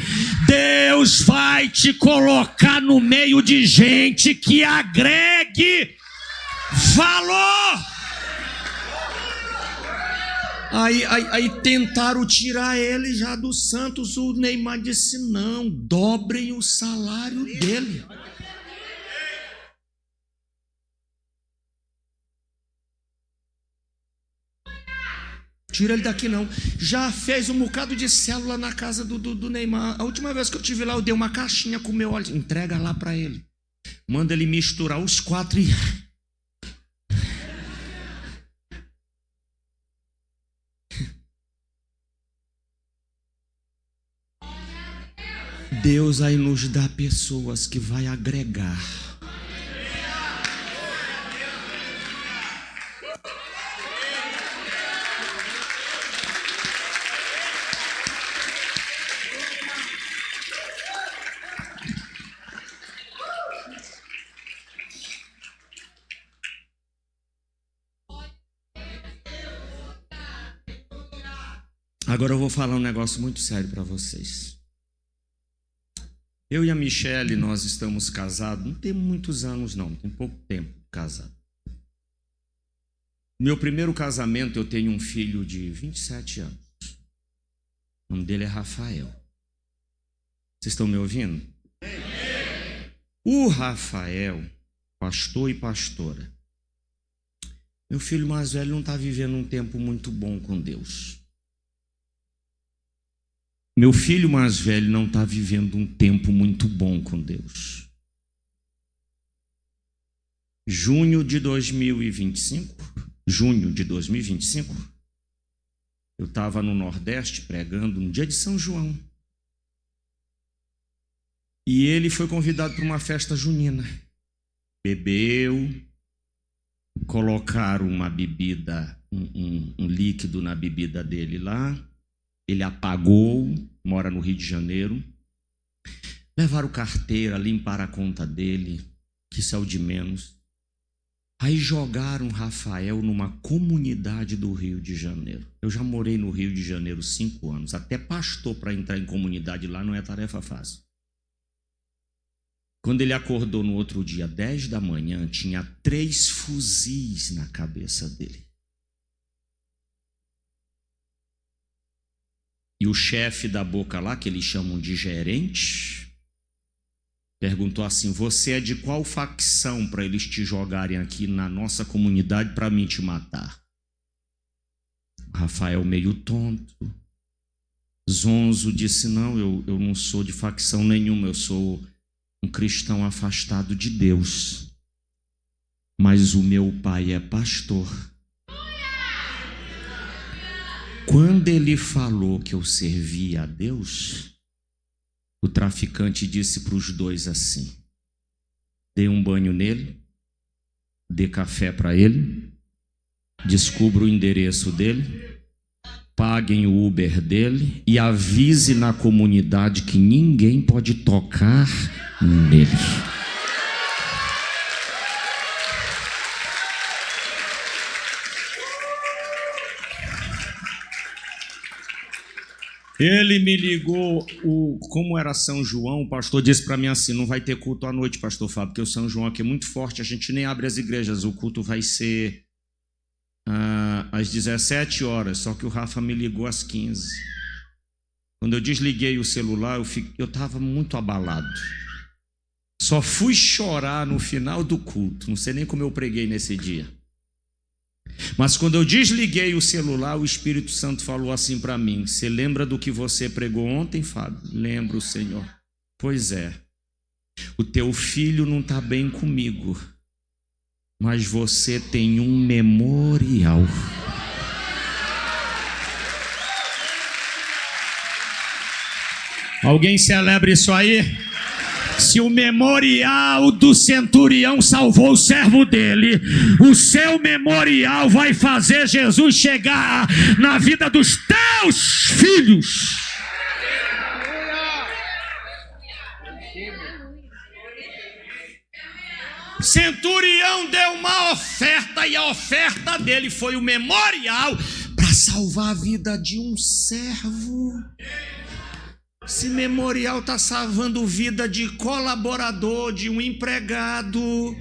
Deus vai te colocar no meio de gente que agregue valor. Aí tentaram tirar ele já do Santos. O Neymar disse, não, dobrem o salário dele. Tira ele daqui não. Já fez um bocado de célula na casa do Neymar. A última vez que eu estive lá, eu dei uma caixinha com o meu óleo. Entrega lá para ele. Manda ele misturar os 4 e... Deus aí nos dá pessoas que vai agregar. Agora eu vou falar um negócio muito sério para vocês. Eu e a Michele, nós estamos casados, não tem muitos anos não, tem pouco tempo casado. Meu primeiro casamento, eu tenho um filho de 27 anos. O nome dele é Rafael. Vocês estão me ouvindo? O Rafael, pastor e pastora, meu filho mais velho não está vivendo um tempo muito bom com Deus. Meu filho mais velho não está vivendo um tempo muito bom com Deus. Junho de 2025, eu estava no Nordeste pregando no dia de São João. E ele foi convidado para uma festa junina. Bebeu, colocaram uma bebida, um líquido na bebida dele lá. Ele apagou, mora no Rio de Janeiro. Levaram carteira, limparam a conta dele, que isso é o de menos. Aí jogaram Rafael numa comunidade do Rio de Janeiro. Eu já morei no Rio de Janeiro 5 anos. Até pastor para entrar em comunidade lá não é tarefa fácil. Quando ele acordou no outro dia, 10 da manhã, tinha 3 fuzis na cabeça dele. E o chefe da boca lá, que eles chamam de gerente, perguntou assim: você é de qual facção para eles te jogarem aqui na nossa comunidade para mim te matar? Rafael, meio tonto, zonzo, disse: não, eu não sou de facção nenhuma, eu sou um cristão afastado de Deus, mas o meu pai é pastor. Quando ele falou que eu servia a Deus, o traficante disse para os dois assim: dê um banho nele, dê café para ele, descubra o endereço dele, paguem o Uber dele e avise na comunidade que ninguém pode tocar nele. Ele me ligou, como era São João, o pastor disse para mim assim: não vai ter culto à noite, pastor Fábio, porque o São João aqui é muito forte, a gente nem abre as igrejas, o culto vai ser às 17 horas, só que o Rafa me ligou às 15. Quando eu desliguei o celular, eu estava muito abalado. Só fui chorar no final do culto, não sei nem como eu preguei nesse dia. Mas quando eu desliguei o celular, o Espírito Santo falou assim para mim: você lembra do que você pregou ontem, Fábio? Lembro, Senhor. Pois é, o teu filho não está bem comigo, mas você tem um memorial. Alguém celebra isso aí? Se o memorial do centurião salvou o servo dele, o seu memorial vai fazer Jesus chegar na vida dos teus filhos. O centurião deu uma oferta e a oferta dele foi o memorial para salvar a vida de um servo. Esse memorial está salvando vida de colaborador, de um empregado.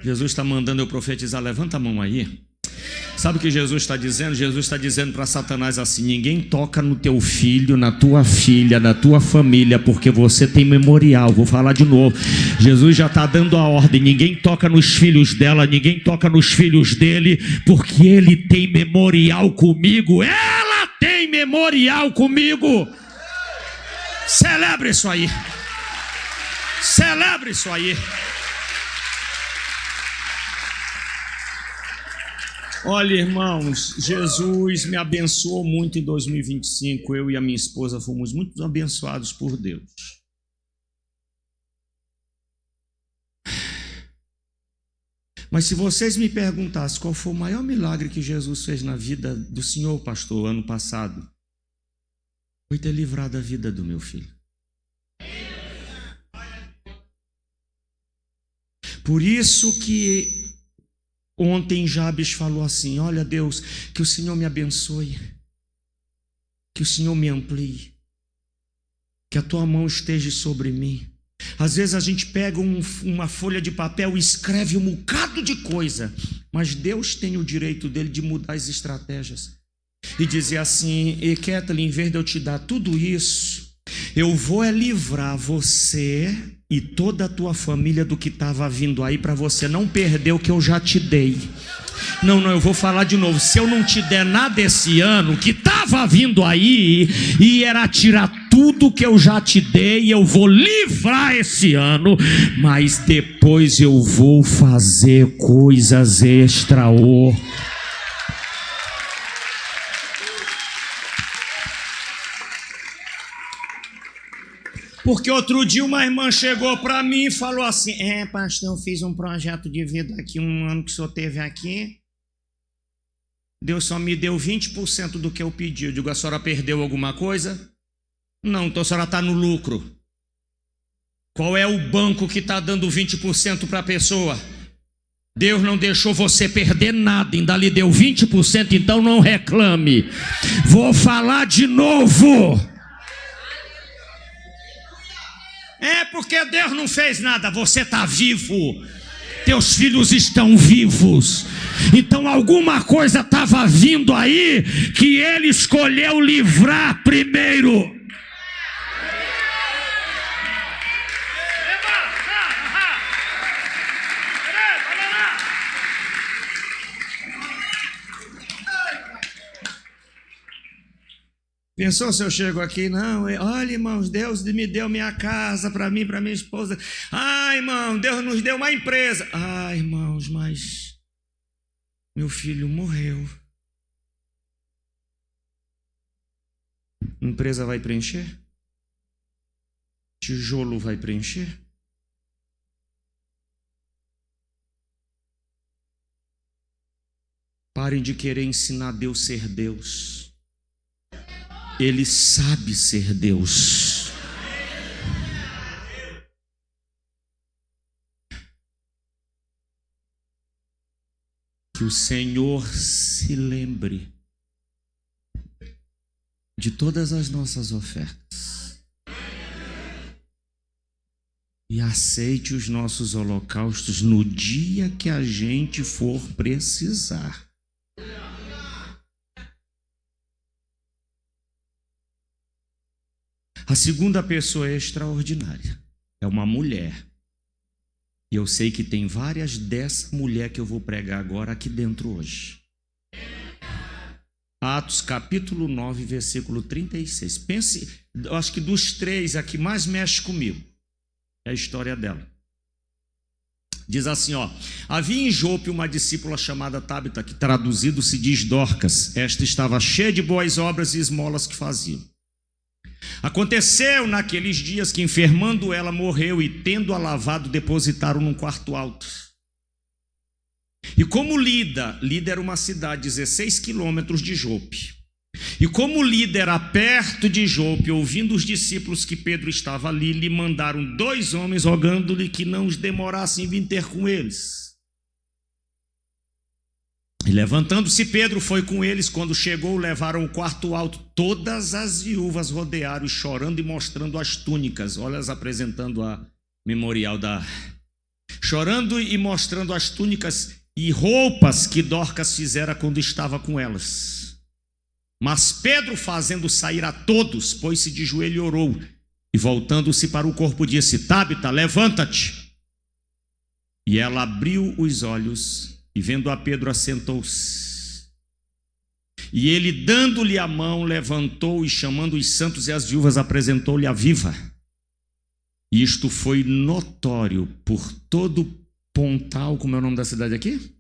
Jesus está mandando eu profetizar. Levanta a mão aí. Sabe o que Jesus está dizendo? Jesus está dizendo para Satanás assim: ninguém toca no teu filho, na tua filha, na tua família, porque você tem memorial. Vou falar de novo. Jesus já está dando a ordem: ninguém toca nos filhos dela, ninguém toca nos filhos dele, porque ele tem memorial comigo, ela tem memorial comigo. Celebre isso aí. Celebre isso aí. Olha, irmãos, Jesus me abençoou muito em 2025. Eu e a minha esposa fomos muito abençoados por Deus. Mas se vocês me perguntassem qual foi o maior milagre que Jesus fez na vida do senhor, pastor, ano passado, foi ter livrado a vida do meu filho. Por isso que ontem Jabes falou assim: olha, Deus, que o Senhor me abençoe, que o Senhor me amplie, que a tua mão esteja sobre mim. Às vezes a gente pega uma folha de papel e escreve um bocado de coisa, mas Deus tem o direito dele de mudar as estratégias e dizer assim: e Kathleen, em vez de eu te dar tudo isso, eu vou livrar você e toda a tua família do que estava vindo aí, para você não perder o que eu já te dei. Não, eu vou falar de novo. Se eu não te der nada esse ano, o que estava vindo aí, e era tirar tudo que eu já te dei, eu vou livrar esse ano, mas depois eu vou fazer coisas extraordinárias. Porque outro dia uma irmã chegou para mim e falou assim: pastor, eu fiz um projeto de vida aqui, um ano que o senhor teve aqui, Deus só me deu 20% do que eu pedi. Eu digo: a senhora perdeu alguma coisa? Não, então a senhora está no lucro. Qual é o banco que está dando 20% para a pessoa? Deus não deixou você perder nada, ainda lhe deu 20%, então não reclame. Vou falar de novo. Porque Deus não fez nada, você está vivo, teus filhos estão vivos, então alguma coisa estava vindo aí que ele escolheu livrar primeiro. Pensou se eu chego aqui? Não, olha, irmãos, Deus me deu minha casa para mim, para minha esposa. Irmão, Deus nos deu uma empresa. Irmãos, mas meu filho morreu. Empresa vai preencher? Tijolo vai preencher? Parem de querer ensinar Deus a ser Deus. Ele sabe ser Deus. Que o Senhor se lembre de todas as nossas ofertas e aceite os nossos holocaustos no dia que a gente for precisar. A segunda pessoa é extraordinária, é uma mulher. E eu sei que tem várias dessa mulher que eu vou pregar agora aqui dentro hoje. Atos capítulo 9, versículo 36. Pense, eu acho que dos três aqui mais mexe comigo é a história dela. Diz assim, havia em Jope uma discípula chamada Tabita, que traduzido se diz Dorcas. Esta estava cheia de boas obras e esmolas que fazia. Aconteceu naqueles dias que, enfermando ela, morreu, e tendo-a lavado, depositaram num quarto alto. E como Lida era uma cidade 16 quilômetros de Jope, e como Lida era perto de Jope, ouvindo os discípulos que Pedro estava ali, lhe mandaram 2 homens, rogando-lhe que não os demorassem em vir ter com eles. E levantando-se Pedro foi com eles. Quando chegou, levaram o quarto alto. Todas as viúvas rodearam, chorando e mostrando as túnicas. Olha, elas apresentando a memorial chorando e mostrando as túnicas e roupas que Dorcas fizera quando estava com elas. Mas Pedro, fazendo sair a todos, pôs-se de joelho e orou. E voltando-se para o corpo, disse: Tabita, levanta-te. E ela abriu os olhos, e vendo a Pedro, assentou-se. E ele, dando-lhe a mão, levantou, e chamando os santos e as viúvas, apresentou-lhe a viva. E isto foi notório por todo Pontal. Como é o nome da cidade aqui?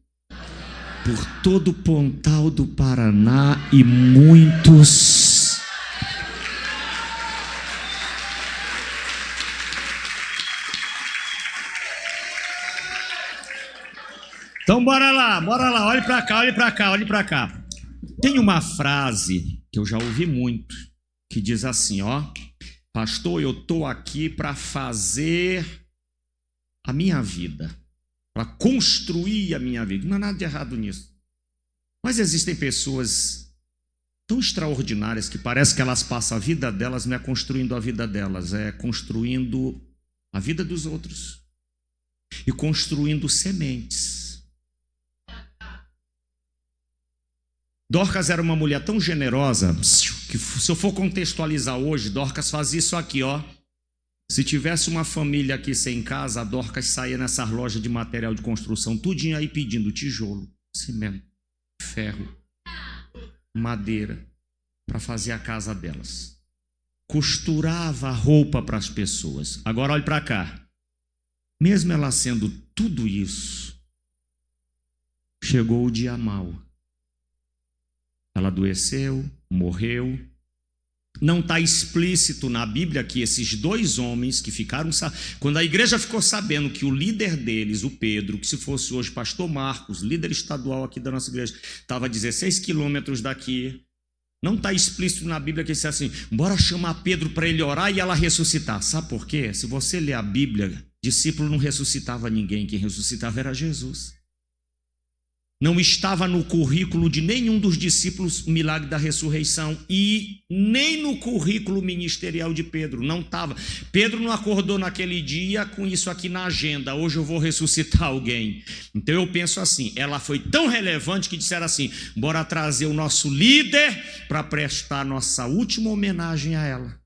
Por todo Pontal do Paraná, e muitos Então bora lá, olhe para cá. Tem uma frase que eu já ouvi muito, que diz assim, pastor, eu estou aqui para fazer a minha vida, para construir a minha vida. Não há nada de errado nisso. Mas existem pessoas tão extraordinárias que parece que elas passam a vida delas não é construindo a vida delas, é construindo a vida dos outros e construindo sementes. Dorcas era uma mulher tão generosa que, se eu for contextualizar hoje, Dorcas fazia isso aqui, ó. Se tivesse uma família aqui sem casa, a Dorcas saía nessas lojas de material de construção, tudinho aí pedindo tijolo, cimento, ferro, madeira, para fazer a casa delas. Costurava roupa para as pessoas. Agora olhe para cá. Mesmo ela sendo tudo isso, chegou o dia mau. Ela adoeceu, morreu. Não está explícito na Bíblia que esses dois homens que ficaram... Quando a igreja ficou sabendo que o líder deles, o Pedro, que se fosse hoje pastor Marcos, líder estadual aqui da nossa igreja, estava a 16 quilômetros daqui, não está explícito na Bíblia que ele disse assim, bora chamar Pedro para ele orar e ela ressuscitar. Sabe por quê? Se você ler a Bíblia, discípulo não ressuscitava ninguém, quem ressuscitava era Jesus. Não estava no currículo de nenhum dos discípulos o milagre da ressurreição e nem no currículo ministerial de Pedro, não estava. Pedro não acordou naquele dia com isso aqui na agenda, hoje eu vou ressuscitar alguém. Então eu penso assim, ela foi tão relevante que disseram assim, bora trazer o nosso líder para prestar nossa última homenagem a ela.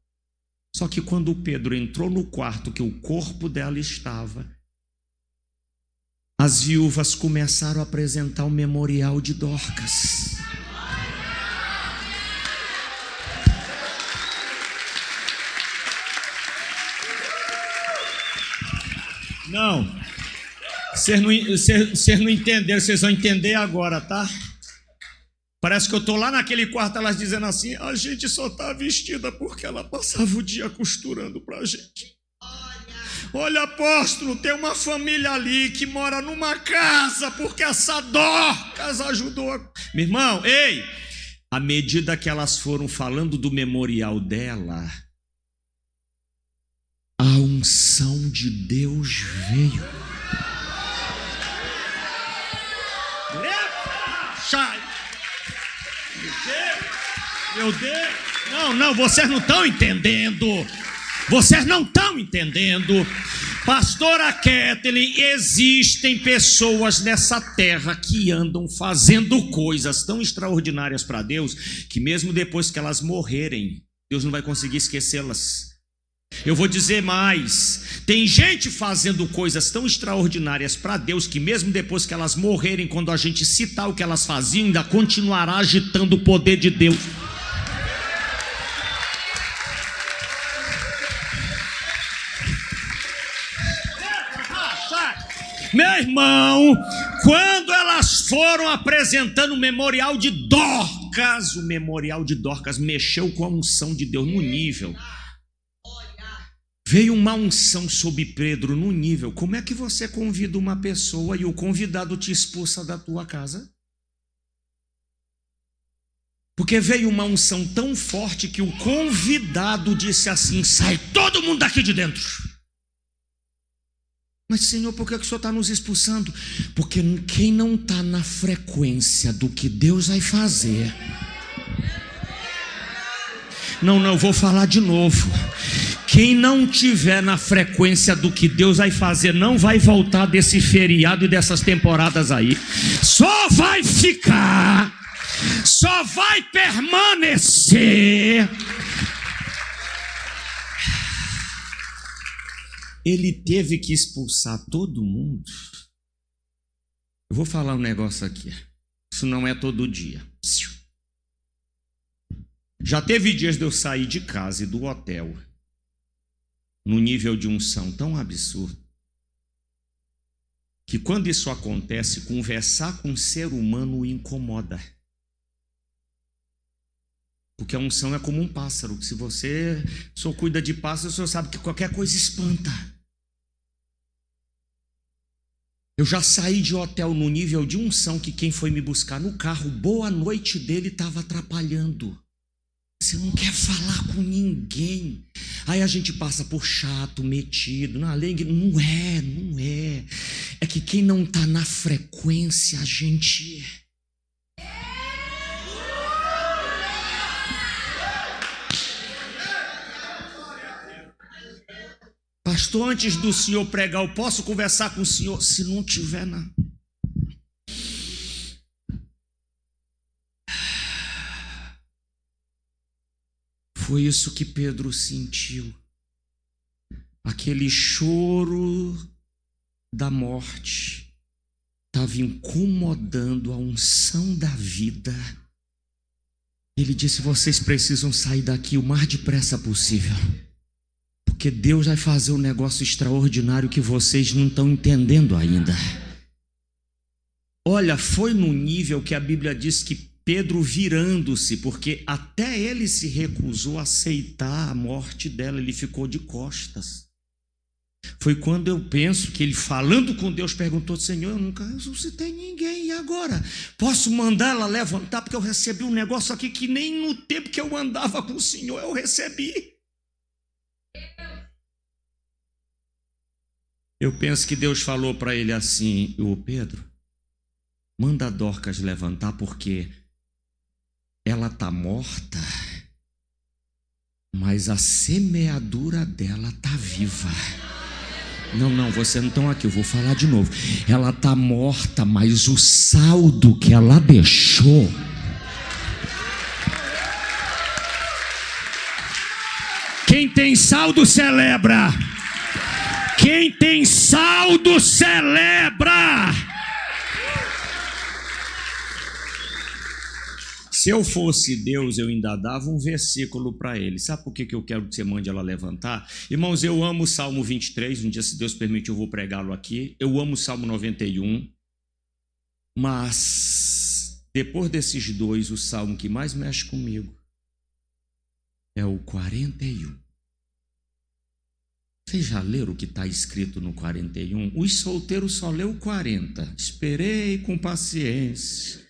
Só que quando Pedro entrou no quarto que o corpo dela estava, as viúvas começaram a apresentar o memorial de Dorcas. Não, vocês não entenderam, vocês vão entender agora, tá? Parece que eu estou lá naquele quarto, elas dizendo assim, a gente só está vestida porque ela passava o dia costurando para a gente. Olha, apóstolo, tem uma família ali que mora numa casa porque essa Dorcas ajudou a... Meu irmão, ei, à medida que elas foram falando do memorial dela, a unção de Deus veio. Meu Deus, não, vocês não estão entendendo. Vocês não estão entendendo. Pastora Kathleen, existem pessoas nessa terra que andam fazendo coisas tão extraordinárias para Deus, que mesmo depois que elas morrerem, Deus não vai conseguir esquecê-las. Eu vou dizer mais, tem gente fazendo coisas tão extraordinárias para Deus, que mesmo depois que elas morrerem, quando a gente citar o que elas faziam, ainda continuará agitando o poder de Deus. Meu irmão, quando elas foram apresentando o memorial de Dorcas, o memorial de Dorcas mexeu com a unção de Deus no nível. Veio uma unção sobre Pedro no nível. Como é que você convida uma pessoa e o convidado te expulsa da tua casa? Porque veio uma unção tão forte que o convidado disse assim, sai todo mundo daqui de dentro. Mas, Senhor, por que o Senhor está nos expulsando? Porque quem não está na frequência do que Deus vai fazer... Não, vou falar de novo. Quem não tiver na frequência do que Deus vai fazer, não vai voltar desse feriado e dessas temporadas aí. Só vai ficar, só vai permanecer... Ele teve que expulsar todo mundo. Eu vou falar um negócio aqui. Isso não é todo dia. Já teve dias de eu sair de casa e do hotel no nível de unção tão absurdo que quando isso acontece, conversar com um ser humano o incomoda. Porque a unção é como um pássaro. Se você só cuida de pássaro, você sabe que qualquer coisa espanta. Eu já saí de hotel no nível de unção que quem foi me buscar no carro, boa noite dele estava atrapalhando. Você não quer falar com ninguém. Aí a gente passa por chato, metido. Não é. É que quem não está na frequência, a gente... pastor, antes do senhor pregar, eu posso conversar com o senhor? Se não tiver, não. Foi isso que Pedro sentiu. Aquele choro da morte estava incomodando a unção da vida. Ele disse: vocês precisam sair daqui o mais depressa possível, porque Deus vai fazer um negócio extraordinário que vocês não estão entendendo ainda. Olha, foi no nível que a Bíblia diz que Pedro, virando-se, porque até ele se recusou a aceitar a morte dela, ele ficou de costas. Foi quando eu penso que ele, falando com Deus, perguntou: Senhor, eu nunca ressuscitei ninguém, e agora? Posso mandar ela levantar? Porque eu recebi um negócio aqui que nem no tempo que eu andava com o Senhor eu recebi. Eu penso que Deus falou para ele assim: ô Pedro, manda a Dorcas levantar, porque ela está morta, mas a semeadura dela está viva. Não, vocês não estão aqui, eu vou falar de novo. Ela está morta, mas o saldo que ela deixou. Quem tem saldo celebra. Quem tem saldo celebra. Se eu fosse Deus, eu ainda dava um versículo para ele. Sabe por que eu quero que você mande ela levantar? Irmãos, eu amo o Salmo 23. Um dia, se Deus permitir, eu vou pregá-lo aqui. Eu amo o Salmo 91. Mas, depois desses dois, o salmo que mais mexe comigo é o 41. Vocês já leram o que está escrito no 41? Os solteiros só leu o 40. Esperei com paciência.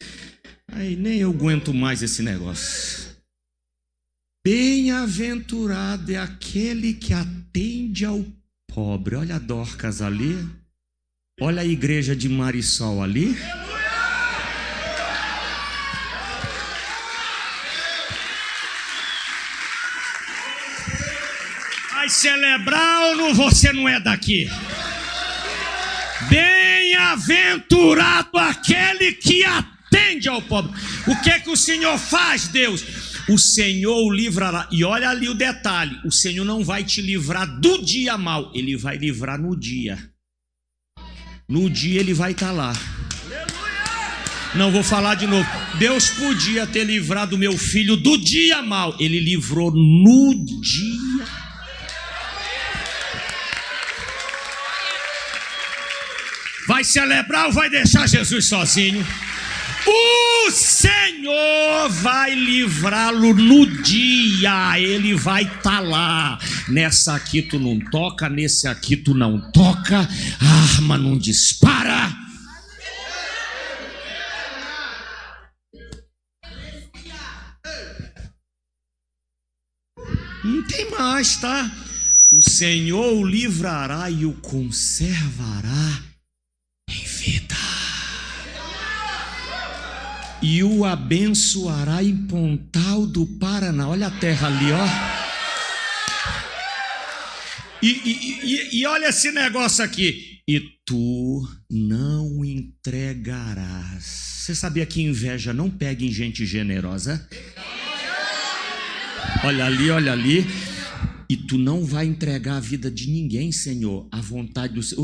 Aí nem eu aguento mais esse negócio. Bem-aventurado é aquele que atende ao pobre. Olha a Dorcas ali. Olha a igreja de Marisol ali. Vai celebrar ou não? Você não é daqui. Bem-aventurado aquele que atende ao pobre. O que é que o Senhor faz, Deus? O Senhor o livrará. E olha ali o detalhe: o Senhor não vai te livrar do dia mau, Ele vai livrar no dia. No dia Ele vai estar lá. Não, vou falar de novo. Deus podia ter livrado meu filho do dia mau, Ele livrou no dia. Vai celebrar ou vai deixar Jesus sozinho? O Senhor vai livrá-lo no dia. Ele vai estar lá. Nessa aqui tu não toca, nesse aqui tu não toca, a arma não dispara. Não tem mais, tá? O Senhor o livrará e o conservará em vida, e o abençoará em Pontal do Paraná. Olha a terra ali, ó. E olha esse negócio aqui. E tu não entregarás. Você sabia que inveja não pega em gente generosa? Olha ali, olha ali. E tu não vai entregar a vida de ninguém, Senhor. A vontade dos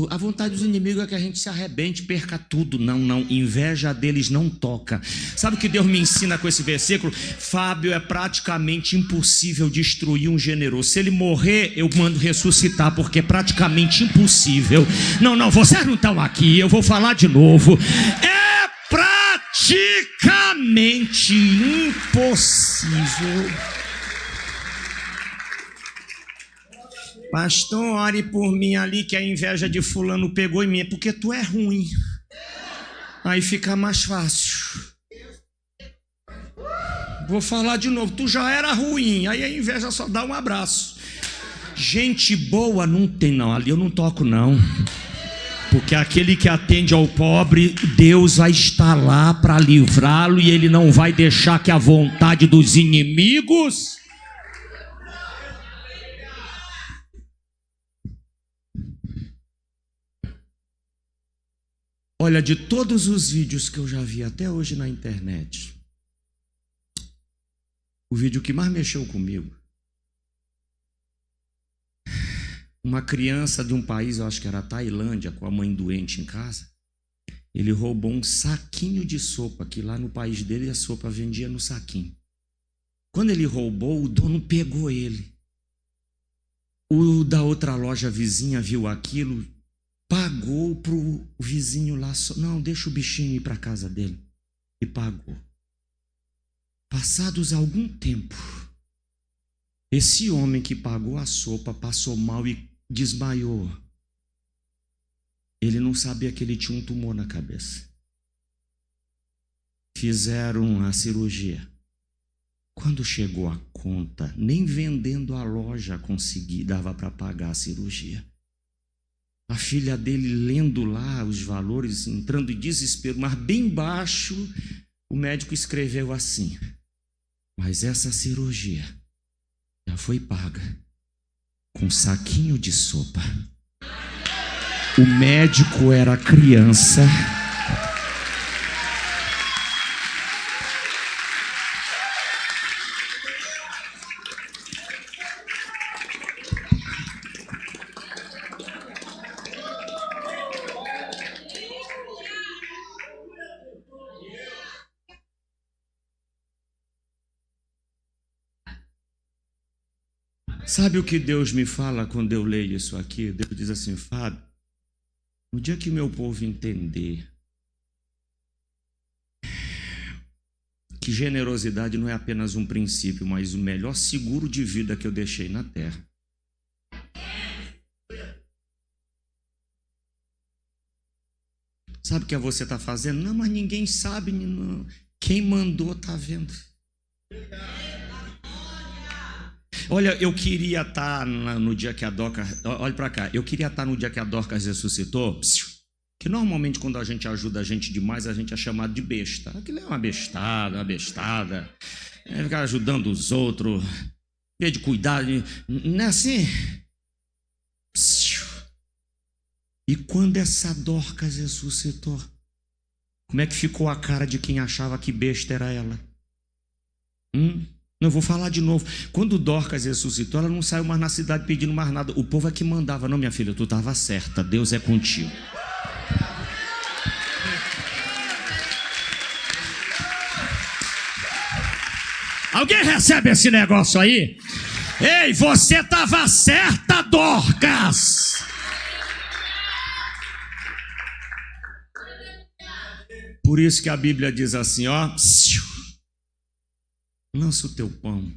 inimigos é que a gente se arrebente, perca tudo. Não, inveja deles não toca. Sabe o que Deus me ensina com esse versículo? Fábio, é praticamente impossível destruir um generoso. Se ele morrer, eu mando ressuscitar, porque é praticamente impossível. Não, vocês não estão aqui, eu vou falar de novo. É praticamente impossível. Pastor, ore por mim ali, que a inveja de fulano pegou em mim. Porque tu é ruim. Aí fica mais fácil. Vou falar de novo. Tu já era ruim. Aí a inveja só dá um abraço. Gente boa não tem, não. Ali eu não toco, não. Porque aquele que atende ao pobre, Deus vai estar lá para livrá-lo. E Ele não vai deixar que a vontade dos inimigos... Olha, de todos os vídeos que eu já vi até hoje na internet, o vídeo que mais mexeu comigo, uma criança de um país, eu acho que era a Tailândia, com a mãe doente em casa, ele roubou um saquinho de sopa, que lá no país dele a sopa vendia no saquinho. Quando ele roubou, o dono pegou ele. O da outra loja vizinha viu aquilo, pagou para o vizinho lá. Não, deixa o bichinho ir para a casa dele. E pagou. Passados algum tempo, esse homem que pagou a sopa passou mal e desmaiou. Ele não sabia que ele tinha um tumor na cabeça. Fizeram a cirurgia. Quando chegou a conta, nem vendendo a loja dava para pagar a cirurgia. A filha dele lendo lá os valores, entrando em desespero, mas bem baixo, o médico escreveu assim: mas essa cirurgia já foi paga com um saquinho de sopa. O médico era criança. Sabe o que Deus me fala quando eu leio isso aqui? Deus diz assim: Fábio, no dia que meu povo entender que generosidade não é apenas um princípio, mas o melhor seguro de vida que eu deixei na terra. Sabe o que você está fazendo? Não, mas ninguém sabe. Não. Quem mandou está vendo. Olha, eu queria estar no dia que a Dorcas... Olha para cá. Eu queria estar no dia que a Dorcas ressuscitou, que normalmente quando a gente ajuda a gente demais, a gente é chamado de besta. Aquilo é uma bestada. É ficar ajudando os outros, em vez de cuidar. Não é assim? E quando essa Dorcas ressuscitou, como é que ficou a cara de quem achava que besta era ela? Não vou falar de novo. Quando Dorcas ressuscitou, ela não saiu mais na cidade pedindo mais nada. O povo é que mandava. Não, minha filha, tu estava certa. Deus é contigo. Alguém recebe esse negócio aí? Ei, você estava certa, Dorcas. Por isso que a Bíblia diz assim, ó... lança o teu pão.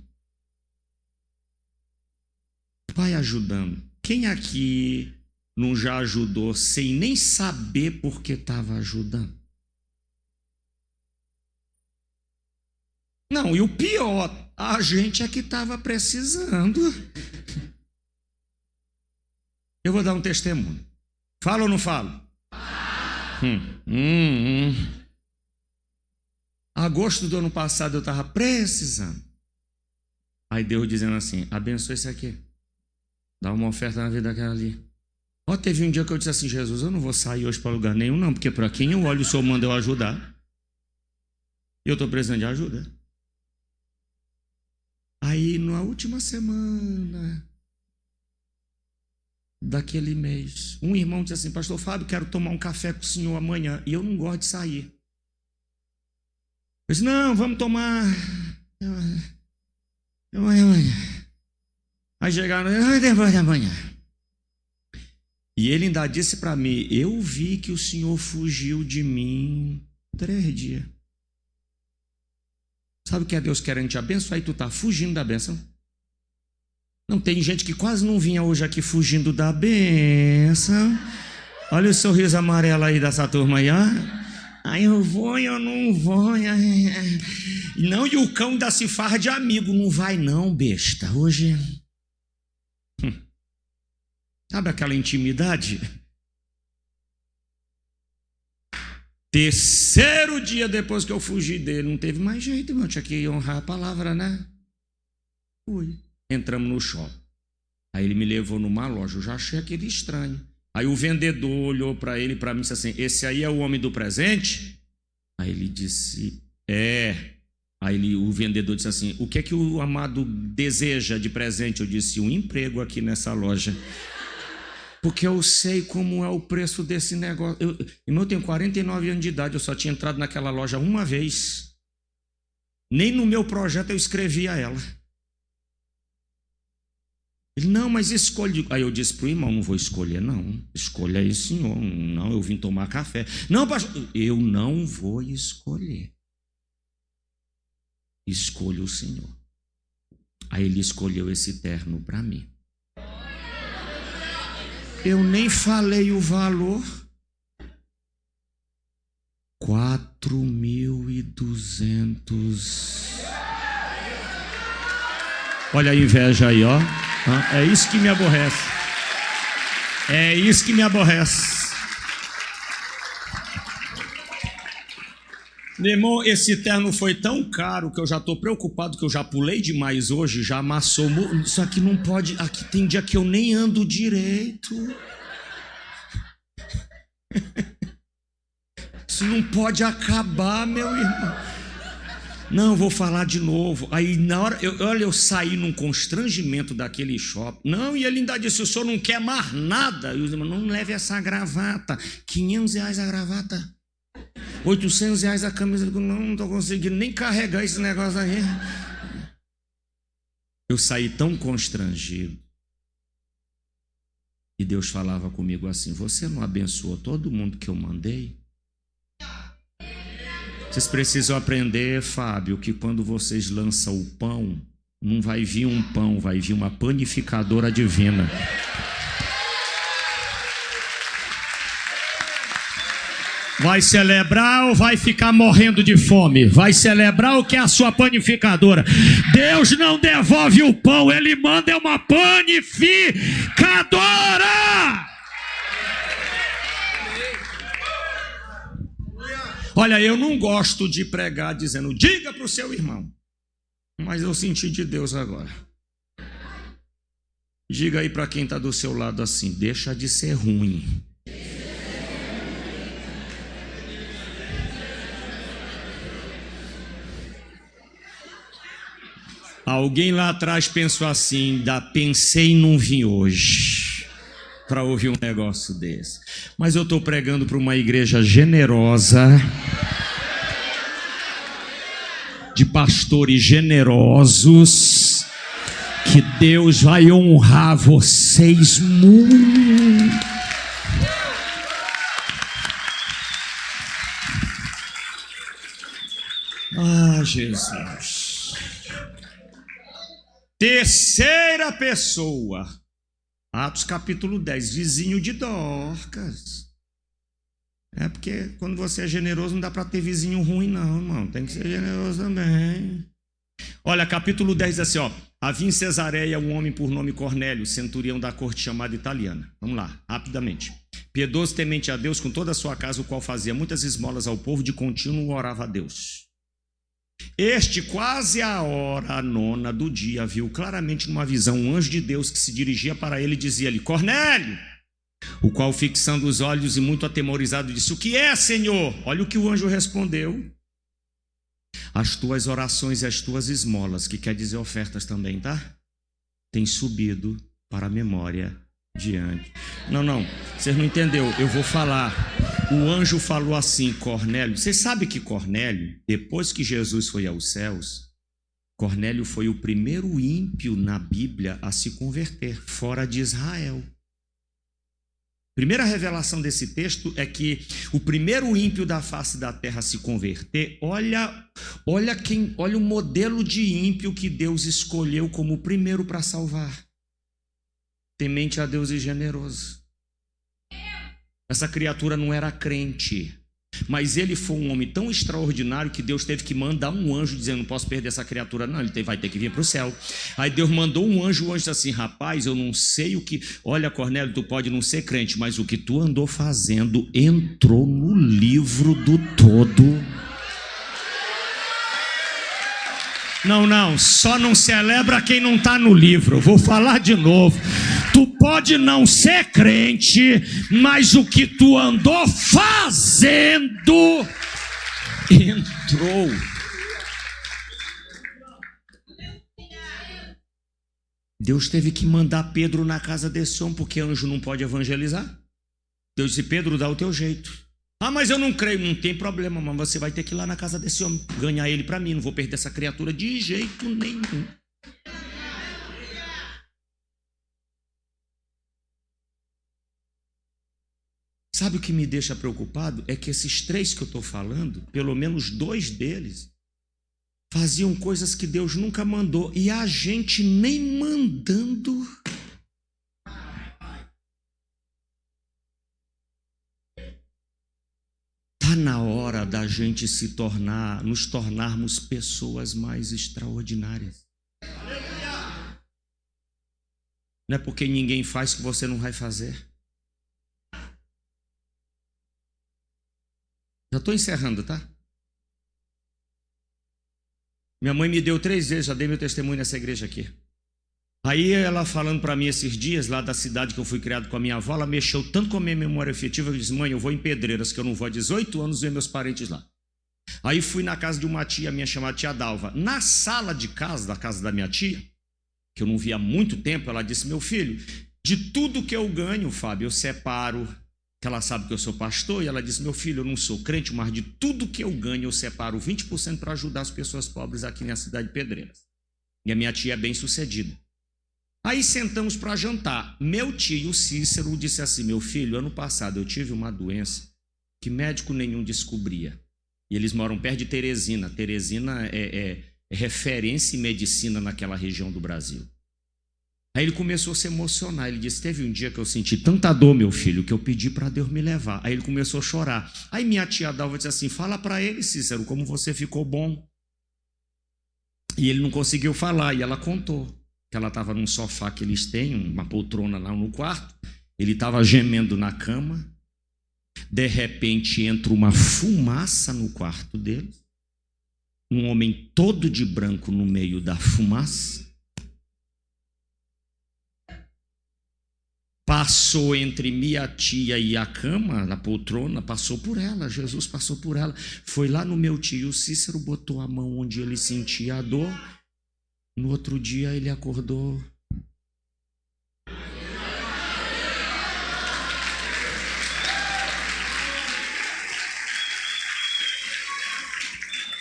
Vai ajudando. Quem aqui não já ajudou sem nem saber por que estava ajudando? Não, e o pior, a gente é que estava precisando. Eu vou dar um testemunho. Falo ou não falo? Agosto do ano passado eu estava precisando. Aí Deus dizendo assim: abençoa esse aqui. Dá uma oferta na vida daquela ali. Ó, teve um dia que eu disse assim: Jesus, eu não vou sair hoje para lugar nenhum não, porque para quem eu olho o Senhor manda eu ajudar. E eu estou precisando de ajuda. Aí na última semana daquele mês, um irmão disse assim: pastor Fábio, quero tomar um café com o senhor amanhã. E eu não gosto de sair. Eu disse: não, vamos tomar amanhã. Aí chegaram, depois da manhã. E ele ainda disse para mim: eu vi que o senhor fugiu de mim 3 dias. Sabe o que é Deus querendo te abençoar? Aí tu tá fugindo da bênção. Não, tem gente que quase não vinha hoje aqui fugindo da bênção. Olha o sorriso amarelo aí dessa turma aí, ó. Aí eu vou, eu não vou. Não, e o cão ainda se farra de amigo. Não vai não, besta. Hoje... Sabe aquela intimidade? 3º dia depois que eu fugi dele, não teve mais jeito, irmão. Tinha que honrar a palavra, né? Fui. Entramos no shopping. Aí ele me levou numa loja. Eu já achei aquele estranho. Aí o vendedor olhou para ele, para mim, e disse assim: esse aí é o homem do presente? Aí ele disse: é. Aí o vendedor disse assim: o que é que o amado deseja de presente? Eu disse: um emprego aqui nessa loja. Porque eu sei como é o preço desse negócio. Eu tenho 49 anos de idade, eu só tinha entrado naquela loja uma vez. Nem no meu projeto eu escrevia ela. Ele: não, mas escolhe. Aí eu disse para o irmão: não vou escolher, não. Escolha aí, senhor. Não, eu vim tomar café. Não, pastor, eu não vou escolher. Escolha o Senhor. Aí ele escolheu esse terno para mim. Eu nem falei o valor. 4.200. Olha a inveja aí, ó. É isso que me aborrece. É isso que me aborrece. Meu irmão, esse terno foi tão caro que eu já estou preocupado, que eu já pulei demais hoje, já amassou. Isso aqui não pode. Aqui tem dia que eu nem ando direito. Isso não pode acabar, meu irmão. Não, vou falar de novo. Aí na hora, eu saí num constrangimento daquele shopping. Não, e ele ainda disse: o senhor não quer mais nada. E os irmãos: não leve essa gravata. R$500 a gravata. R$800 a camisa. Não estou conseguindo nem carregar esse negócio aí. Eu saí tão constrangido. E Deus falava comigo assim: você não abençoou todo mundo que eu mandei? Vocês precisam aprender, Fábio, que quando vocês lançam o pão, não vai vir um pão, vai vir uma panificadora divina. Vai celebrar ou vai ficar morrendo de fome? Vai celebrar ou quer a sua panificadora? Deus não devolve o pão, Ele manda uma panificadora. Olha, eu não gosto de pregar dizendo: diga para o seu irmão. Mas eu senti de Deus agora. Diga aí para quem está do seu lado assim: deixa de ser ruim. Alguém lá atrás pensou assim: pensei e não vim hoje para ouvir um negócio desse. Mas eu estou pregando para uma igreja generosa, de pastores generosos, que Deus vai honrar vocês muito. Ah, Jesus. Terceira pessoa. Atos capítulo 10, vizinho de Dorcas. É porque quando você é generoso não dá para ter vizinho ruim não, irmão. Tem que ser generoso também. Olha, capítulo 10 diz assim, ó: havia em Cesareia um homem por nome Cornélio, centurião da corte chamada italiana. Vamos lá, rapidamente. Piedoso, temente a Deus com toda a sua casa, o qual fazia muitas esmolas ao povo, de contínuo orava a Deus. Este, quase à hora nona do dia, viu claramente numa visão um anjo de Deus que se dirigia para ele e dizia-lhe: Cornélio! O qual, fixando os olhos e muito atemorizado, disse: o que é, Senhor? Olha o que o anjo respondeu: as tuas orações e as tuas esmolas, que quer dizer ofertas também, tá? Tem subido para a memória diante. Não, vocês não entenderam, eu vou falar. O anjo falou assim: Cornélio. Você sabe que Cornélio, depois que Jesus foi aos céus, Cornélio foi o primeiro ímpio na Bíblia a se converter, fora de Israel. Primeira revelação desse texto é que o primeiro ímpio da face da terra a se converter, olha o modelo de ímpio que Deus escolheu como o primeiro para salvar. Temente a Deus e generoso. Essa criatura não era crente, mas ele foi um homem tão extraordinário que Deus teve que mandar um anjo dizendo: não posso perder essa criatura não, ele vai ter que vir para o céu. Aí Deus mandou um anjo, o anjo disse assim: rapaz, eu não sei o que... Olha, Cornélio, tu pode não ser crente, mas o que tu andou fazendo entrou no livro do todo. Não, só não celebra quem não está no livro. Eu vou falar de novo. Tu pode não ser crente, mas o que tu andou fazendo entrou. Deus teve que mandar Pedro na casa desse homem, porque anjo não pode evangelizar. Deus disse: Pedro, dá o teu jeito. Ah, mas eu não creio. Não tem problema, mas você vai ter que ir lá na casa desse homem, ganhar ele para mim. Não vou perder essa criatura de jeito nenhum. Sabe o que me deixa preocupado? É que esses 3 que eu estou falando, pelo menos 2 deles, faziam coisas que Deus nunca mandou. E a gente nem mandando. Está na hora da gente nos tornarmos pessoas mais extraordinárias. Não é porque ninguém faz que você não vai fazer. Já estou encerrando, tá? Minha mãe me deu 3 vezes, já dei meu testemunho nessa igreja aqui. Aí ela falando para mim esses dias, lá da cidade que eu fui criado com a minha avó, ela mexeu tanto com a minha memória afetiva, eu disse: mãe, eu vou em Pedreiras, que eu não vou há 18 anos ver meus parentes lá. Aí fui na casa de uma tia minha chamada tia Dalva. Na sala de casa, da casa da minha tia, que eu não via há muito tempo, ela disse: meu filho, de tudo que eu ganho, Fábio, eu separo, que ela sabe que eu sou pastor, e ela disse: meu filho, eu não sou crente, mas de tudo que eu ganho, eu separo 20% para ajudar as pessoas pobres aqui na cidade de Pedreiras. E a minha tia é bem sucedida. Aí sentamos para jantar. Meu tio Cícero disse assim: meu filho, ano passado eu tive uma doença que médico nenhum descobria. E eles moram perto de Teresina. Teresina é referência em medicina naquela região do Brasil. Aí ele começou a se emocionar. Ele disse: teve um dia que eu senti tanta dor, meu filho, que eu pedi para Deus me levar. Aí ele começou a chorar. Aí minha tia Dalva disse assim: fala para ele, Cícero, como você ficou bom. E ele não conseguiu falar. E ela contou que ela estava num sofá que eles têm, uma poltrona lá no quarto. Ele estava gemendo na cama. De repente entra uma fumaça no quarto dele. Um homem todo de branco no meio da fumaça. Passou entre minha tia e a cama, na poltrona, passou por ela. Jesus passou por ela. Foi lá no meu tio Cícero, botou a mão onde ele sentia a dor. No outro dia ele acordou.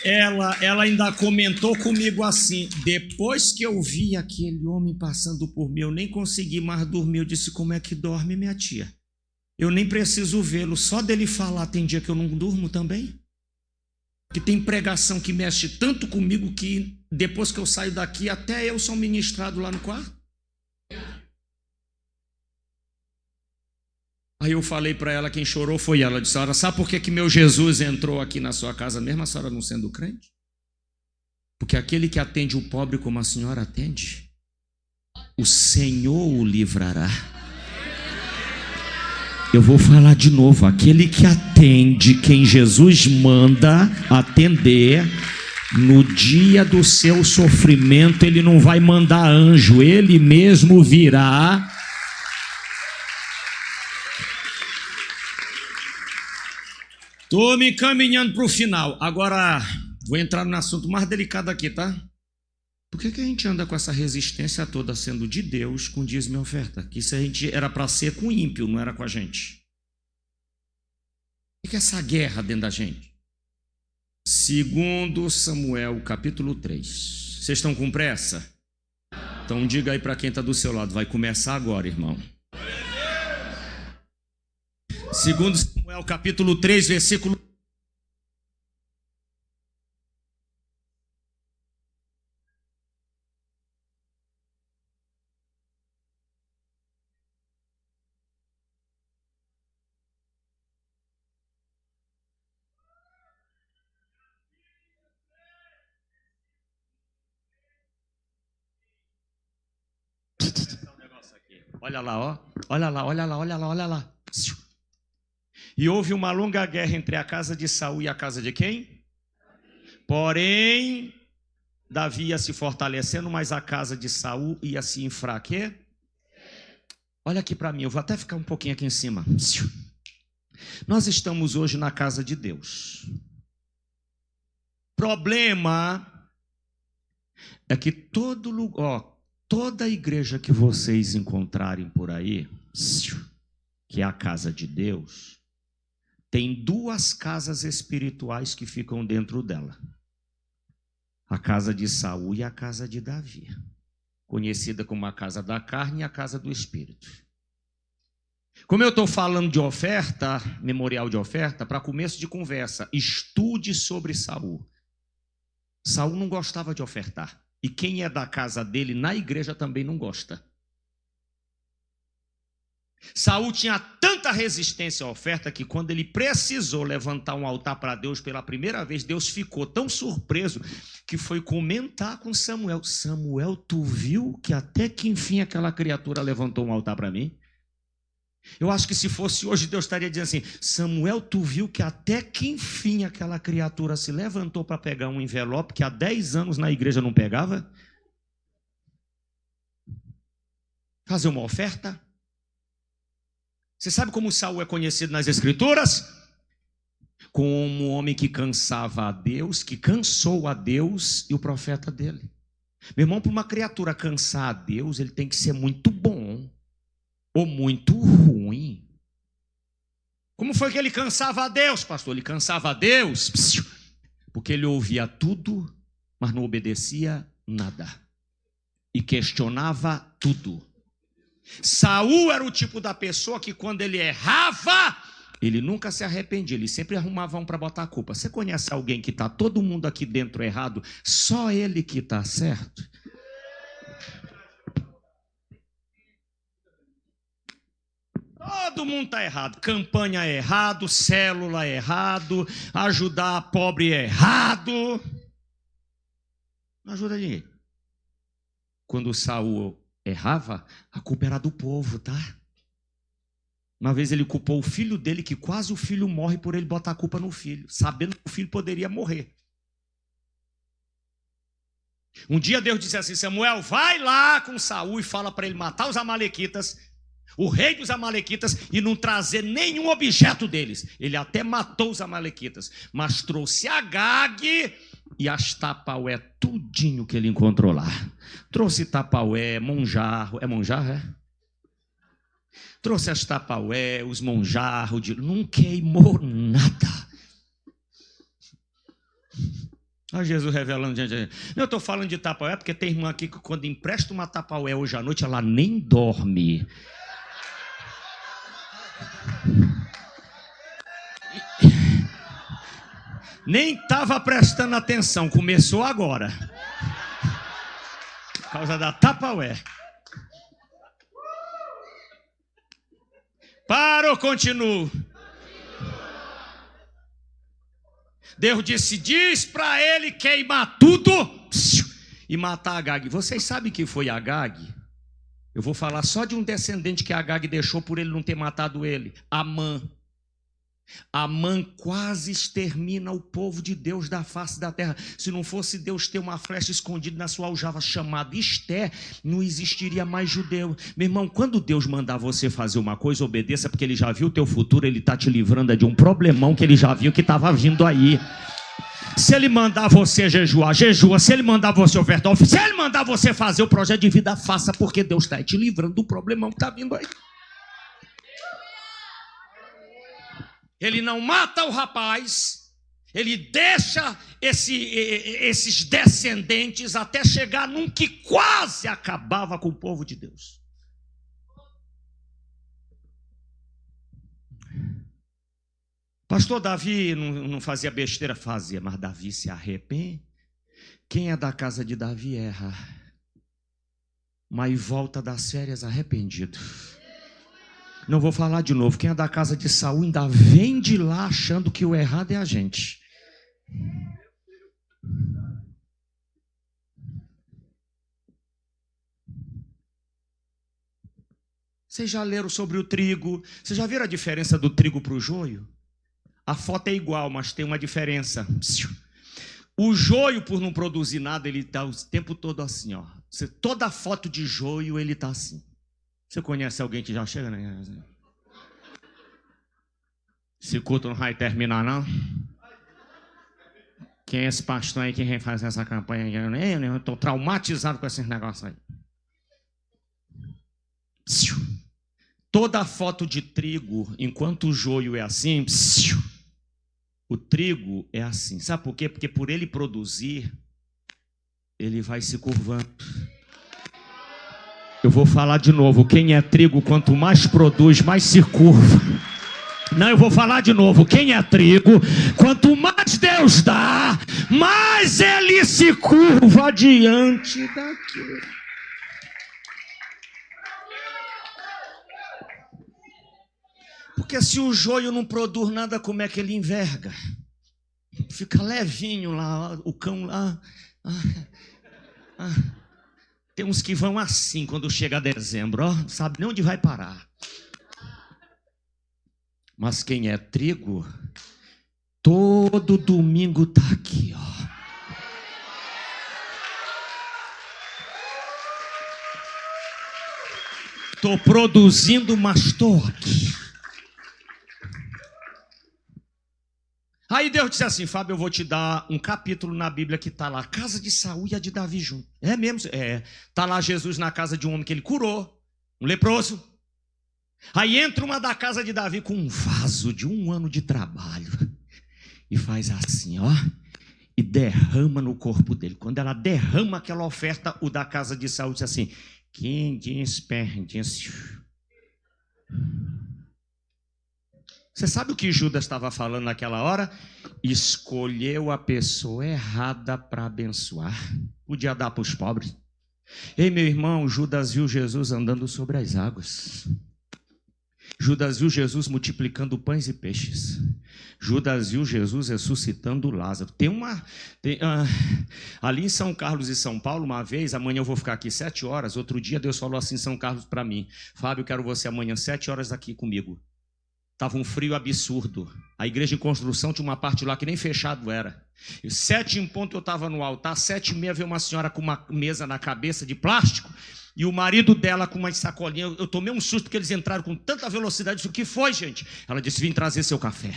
Ela ainda comentou comigo assim: depois que eu vi aquele homem passando por mim, eu nem consegui mais dormir. Eu disse: como é que dorme, minha tia? Eu nem preciso vê-lo, só dele falar tem dia que eu não durmo também. Que tem pregação que mexe tanto comigo que depois que eu saio daqui, até eu sou ministrado lá no quarto. Aí eu falei para ela, quem chorou foi ela. Disse: senhora, sabe por que meu Jesus entrou aqui na sua casa mesmo, a senhora não sendo crente? Porque aquele que atende o pobre como a senhora atende, o Senhor o livrará. Eu vou falar de novo: aquele que atende quem Jesus manda atender, no dia do seu sofrimento, ele não vai mandar anjo, ele mesmo virá. Estou me encaminhando para o final. Agora, vou entrar no assunto mais delicado aqui, tá? Por que a gente anda com essa resistência toda sendo de Deus com dízimo e oferta? Que isso a gente era para ser com ímpio, não era com a gente. O que é essa guerra dentro da gente? 2 Samuel, capítulo 3. Vocês estão com pressa? Então diga aí para quem está do seu lado: vai começar agora, irmão. 2 Samuel, capítulo 3, versículo... Olha lá, ó. Olha lá, olha lá, olha lá, olha lá. E houve uma longa guerra entre a casa de Saul e a casa de quem? Porém, Davi ia se fortalecendo, mas a casa de Saul ia se enfraquecer. Olha aqui para mim, eu vou até ficar um pouquinho aqui em cima. Nós estamos hoje na casa de Deus. Problema é que todo lugar, toda igreja que vocês encontrarem por aí, que é a casa de Deus, tem duas casas espirituais que ficam dentro dela. A casa de Saul e a casa de Davi, conhecida como a casa da carne e a casa do espírito. Como eu estou falando de oferta, memorial de oferta, para começo de conversa, estude sobre Saul. Saul não gostava de ofertar. E quem é da casa dele, na igreja, também não gosta. Saul tinha tanta resistência à oferta que quando ele precisou levantar um altar para Deus pela primeira vez, Deus ficou tão surpreso que foi comentar com Samuel. Samuel, tu viu que até que enfim aquela criatura levantou um altar para mim? Eu acho que se fosse hoje, Deus estaria dizendo assim: Samuel, tu viu que até que enfim aquela criatura se levantou para pegar um envelope que há 10 anos na igreja não pegava? Fazer uma oferta? Você sabe como Saul é conhecido nas Escrituras? Como um homem que cansava a Deus, que cansou a Deus e o profeta dele. Meu irmão, para uma criatura cansar a Deus, ele tem que ser muito bom ou muito ruim. Como foi que ele cansava a Deus, pastor? Ele cansava a Deus porque ele ouvia tudo, mas não obedecia nada. E questionava tudo. Saul era o tipo da pessoa que quando ele errava, ele nunca se arrependia, ele sempre arrumava um para botar a culpa. Você conhece alguém que está todo mundo aqui dentro errado, só ele que está certo? Todo mundo está errado, campanha é errado, célula é errado, ajudar a pobre é errado. Não ajuda ninguém. Quando Saul errava, a culpa era do povo, tá? Uma vez ele culpou o filho dele, que quase o filho morre por ele botar a culpa no filho, sabendo que o filho poderia morrer. Um dia Deus disse assim: Samuel, vai lá com Saul e fala para ele matar os amalequitas, o rei dos amalequitas, e não trazer nenhum objeto deles. Ele até matou os amalequitas, mas trouxe Agag e as tapaué, tudinho que ele encontrou lá. Trouxe tapaué, monjarro, é monjarro, é? Trouxe as tapaué, os monjarros, não queimou nada. Olha Jesus revelando diante de gente. Eu estou falando de tapaué porque tem irmã aqui que quando empresta uma tapaué hoje à noite, ela nem dorme. Nem estava prestando atenção, começou agora. Por causa da tapaué. Para ou continuo? Deus disse: diz para ele queimar tudo e matar Agag. Vocês sabem que foi Agag? Eu vou falar só de um descendente que Agag deixou por ele não ter matado ele. Amã. Amã quase extermina o povo de Deus da face da terra. Se não fosse Deus ter uma flecha escondida na sua aljava chamada Esté, não existiria mais judeu. Meu irmão, quando Deus mandar você fazer uma coisa, obedeça, porque ele já viu o teu futuro, ele está te livrando de um problemão que ele já viu que estava vindo aí. Se ele mandar você jejuar, jejua. Se ele mandar você ofertar, se ele mandar você fazer o projeto de vida, faça, porque Deus está te livrando do problemão que está vindo aí. Ele não mata o rapaz, ele deixa esses descendentes até chegar num que quase acabava com o povo de Deus. Pastor, Davi não fazia besteira? Fazia, mas Davi se arrepende. Quem é da casa de Davi erra, mas volta das férias arrependido. Não vou falar de novo. Quem é da casa de Saul ainda vem de lá achando que o errado é a gente. Vocês já leram sobre o trigo? Vocês já viram a diferença do trigo para o joio? A foto é igual, mas tem uma diferença. O joio, por não produzir nada, ele está o tempo todo assim, ó. Toda foto de joio, ele está assim. Você conhece alguém que já chega, né? Esse culto não vai terminar, não? Quem é esse pastor aí que vem fazer essa campanha? Eu estou traumatizado com esses negócios aí. Toda foto de trigo, enquanto o joio é assim, o trigo é assim. Sabe por quê? Porque por ele produzir, ele vai se curvando. Eu vou falar de novo. Quem é trigo, quanto mais produz, mais se curva. Não, eu vou falar de novo. Quem é trigo, quanto mais Deus dá, mais ele se curva diante daquilo. Porque se o joio não produz nada, como é que ele enverga? Fica levinho lá, o cão lá. Tem uns que vão assim quando chega dezembro, ó, não sabe nem onde vai parar. Mas quem é trigo, todo domingo tá aqui, ó. Tô produzindo, mas estou aqui. Aí Deus disse assim: Fábio, eu vou te dar um capítulo na Bíblia que está lá, a casa de Saul e a de Davi junto. É mesmo? É. Está lá Jesus na casa de um homem que ele curou, um leproso. Aí entra uma da casa de Davi com um vaso de 1 ano de trabalho e faz assim, ó, e derrama no corpo dele. Quando ela derrama aquela oferta, o da casa de Saul diz assim: quem desperdício. Você sabe o que Judas estava falando naquela hora? Escolheu a pessoa errada para abençoar. Podia dar para os pobres. Ei, meu irmão, Judas viu Jesus andando sobre as águas. Judas viu Jesus multiplicando pães e peixes. Judas viu Jesus ressuscitando Lázaro. Ali em São Carlos e São Paulo, uma vez, amanhã eu vou ficar aqui 7 horas. Outro dia Deus falou assim em São Carlos para mim: Fábio, quero você amanhã 7 horas aqui comigo. Estava um frio absurdo. A igreja em construção tinha uma parte lá que nem fechado era. 7 em ponto eu estava no altar, 7h30 veio uma senhora com uma mesa na cabeça de plástico e o marido dela com uma sacolinha. Eu tomei um susto porque eles entraram com tanta velocidade. Eu disse: o que foi, gente? Ela disse: vim trazer seu café.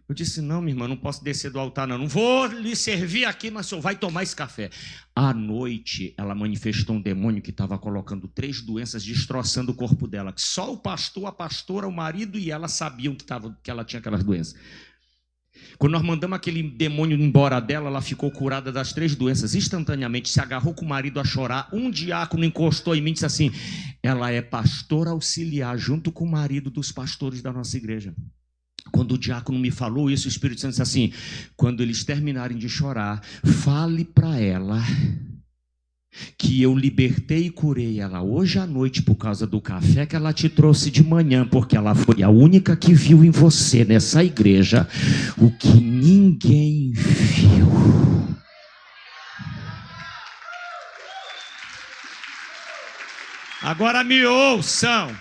Eu disse: não, minha irmã, não posso descer do altar, não. Não vou lhe servir aqui, mas o senhor vai tomar esse café. À noite, ela manifestou um demônio que estava colocando 3 doenças, destroçando o corpo dela. Só o pastor, a pastora, o marido e ela sabiam que ela tinha aquelas doenças. Quando nós mandamos aquele demônio embora dela, ela ficou curada das 3 doenças. Instantaneamente, se agarrou com o marido a chorar. Um diácono encostou em mim e disse assim: ela é pastora auxiliar, junto com o marido dos pastores da nossa igreja. Quando o diácono me falou isso, o Espírito Santo disse assim: quando eles terminarem de chorar, fale para ela que eu libertei e curei ela hoje à noite por causa do café que ela te trouxe de manhã, porque ela foi a única que viu em você, nessa igreja, o que ninguém viu. Agora me ouçam.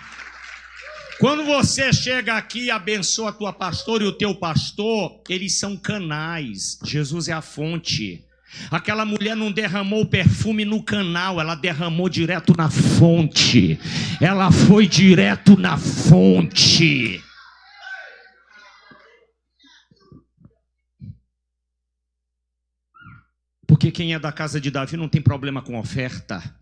Quando você chega aqui e abençoa a tua pastora e o teu pastor, eles são canais. Jesus é a fonte. Aquela mulher não derramou perfume no canal, ela derramou direto na fonte. Ela foi direto na fonte. Porque quem é da casa de Davi não tem problema com oferta.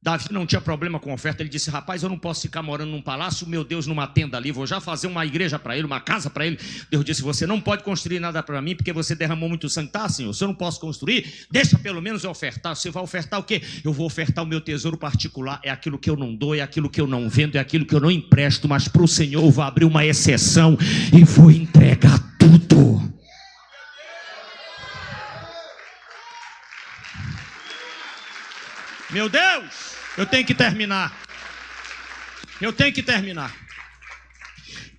Davi não tinha problema com oferta. Ele disse: rapaz, eu não posso ficar morando num palácio, meu Deus, numa tenda ali, vou já fazer uma igreja para ele, uma casa para ele. Deus disse: você não pode construir nada para mim, porque você derramou muito sangue. Tá, Senhor, se eu não posso construir, deixa pelo menos eu ofertar. Você vai ofertar o quê? Eu vou ofertar o meu tesouro particular. É aquilo que eu não dou, é aquilo que eu não vendo, é aquilo que eu não empresto, mas para o Senhor eu vou abrir uma exceção e vou entregar tudo. Meu Deus, eu tenho que terminar.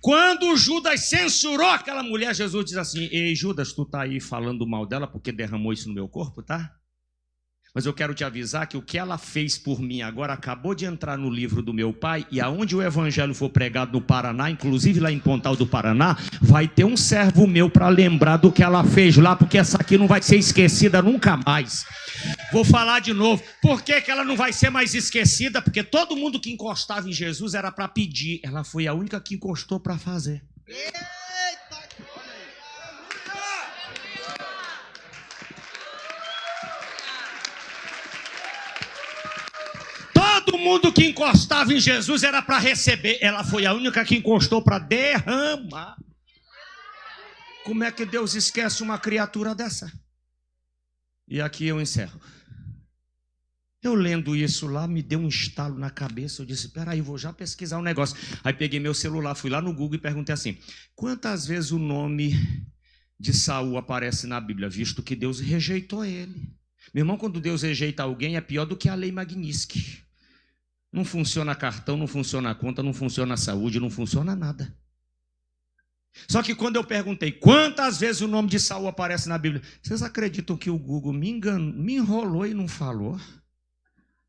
Quando Judas censurou aquela mulher, Jesus diz assim: ei, Judas, tu tá aí falando mal dela porque derramou isso no meu corpo, tá? Mas eu quero te avisar que o que ela fez por mim agora acabou de entrar no livro do meu pai, e aonde o evangelho for pregado no Paraná, inclusive lá em Pontal do Paraná, vai ter um servo meu para lembrar do que ela fez lá, porque essa aqui não vai ser esquecida nunca mais. Vou falar de novo. Por que ela não vai ser mais esquecida? Porque todo mundo que encostava em Jesus era para pedir. Ela foi a única que encostou para fazer. Todo mundo que encostava em Jesus era para receber. Ela foi a única que encostou para derramar. Como é que Deus esquece uma criatura dessa? E aqui eu encerro. Eu lendo isso lá, me deu um estalo na cabeça. Eu disse, peraí, vou já pesquisar um negócio. Aí peguei meu celular, fui lá no Google e perguntei assim, quantas vezes o nome de Saul aparece na Bíblia, visto que Deus rejeitou ele? Meu irmão, quando Deus rejeita alguém, é pior do que a lei Magnitsky. Não funciona cartão, não funciona conta, não funciona saúde, não funciona nada. Só que quando eu perguntei quantas vezes o nome de Saul aparece na Bíblia, vocês acreditam que o Google me enganou, me enrolou e não falou?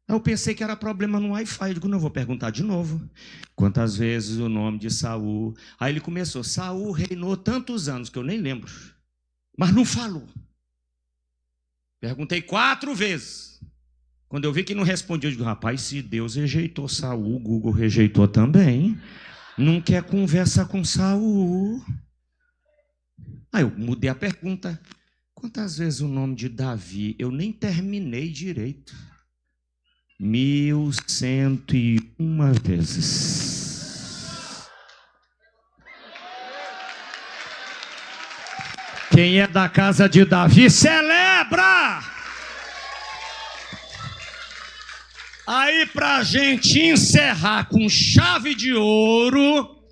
Eu pensei que era problema no Wi-Fi. Eu digo, não, vou perguntar de novo. Quantas vezes o nome de Saul? Aí ele começou, Saul reinou tantos anos, que eu nem lembro, mas não falou. Perguntei 4 vezes. Quando eu vi que não respondia, eu digo, rapaz, se Deus rejeitou Saul, o Google rejeitou também. Não quer conversa com Saul. Aí eu mudei a pergunta. Quantas vezes o nome de Davi? Eu nem terminei direito. 1101 vezes. Quem é da casa de Davi, celebra! Aí, para a gente encerrar com chave de ouro,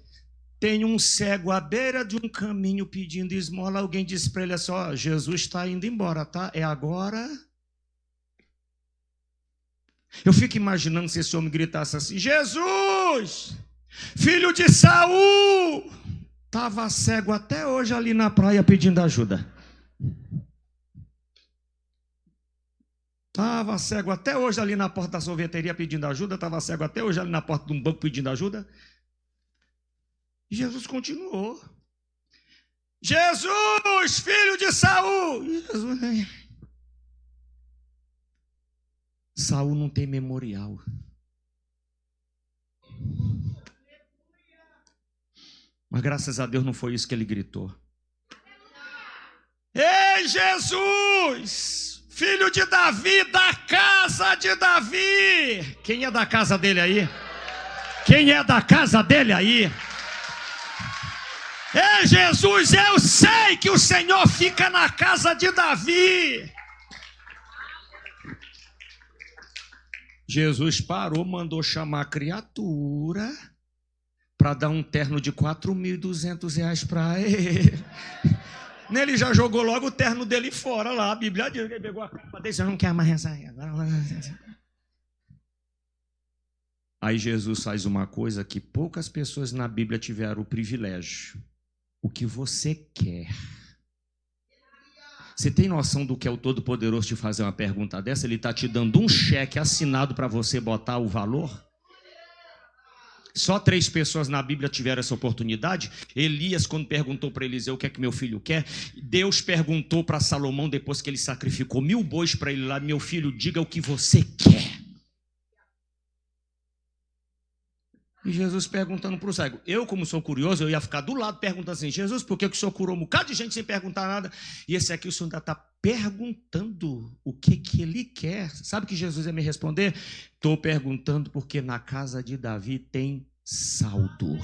tem um cego à beira de um caminho pedindo esmola. Alguém disse para ele assim, ó, Jesus está indo embora, tá? É agora. Eu fico imaginando se esse homem gritasse assim, Jesus, filho de Saul, estava cego até hoje ali na praia pedindo ajuda. Estava cego até hoje ali na porta da sorveteria pedindo ajuda. Estava cego até hoje ali na porta de um banco pedindo ajuda. E Jesus continuou. Jesus, filho de Saul. E Jesus... Saul não tem memorial. Mas graças a Deus não foi isso que ele gritou. Ei, Jesus! Filho de Davi, da casa de Davi. Quem é da casa dele aí? Quem é da casa dele aí? Ei, Jesus, eu sei que o Senhor fica na casa de Davi. Jesus parou, mandou chamar a criatura para dar um terno de R$4.200 para ele. Ele já jogou logo o terno dele fora lá. A Bíblia diz que ele pegou a capa dele. Eu não quero mais rezar agora. Aí Jesus faz uma coisa que poucas pessoas na Bíblia tiveram o privilégio. O que você quer. Você tem noção do que é o Todo-Poderoso te fazer uma pergunta dessa? Ele está te dando um cheque assinado para você botar o valor? Só 3 pessoas na Bíblia tiveram essa oportunidade. Elias, quando perguntou para Eliseu o que é que meu filho quer, Deus perguntou para Salomão, depois que ele sacrificou 1000 bois para ele lá, meu filho, diga o que você quer. E Jesus perguntando para o cego. Eu, como sou curioso, eu ia ficar do lado perguntando assim, Jesus, por que o senhor curou um bocado de gente sem perguntar nada? E esse aqui o senhor ainda está perguntando o que ele quer. Sabe o que Jesus ia me responder? Estou perguntando porque na casa de Davi tem saldo.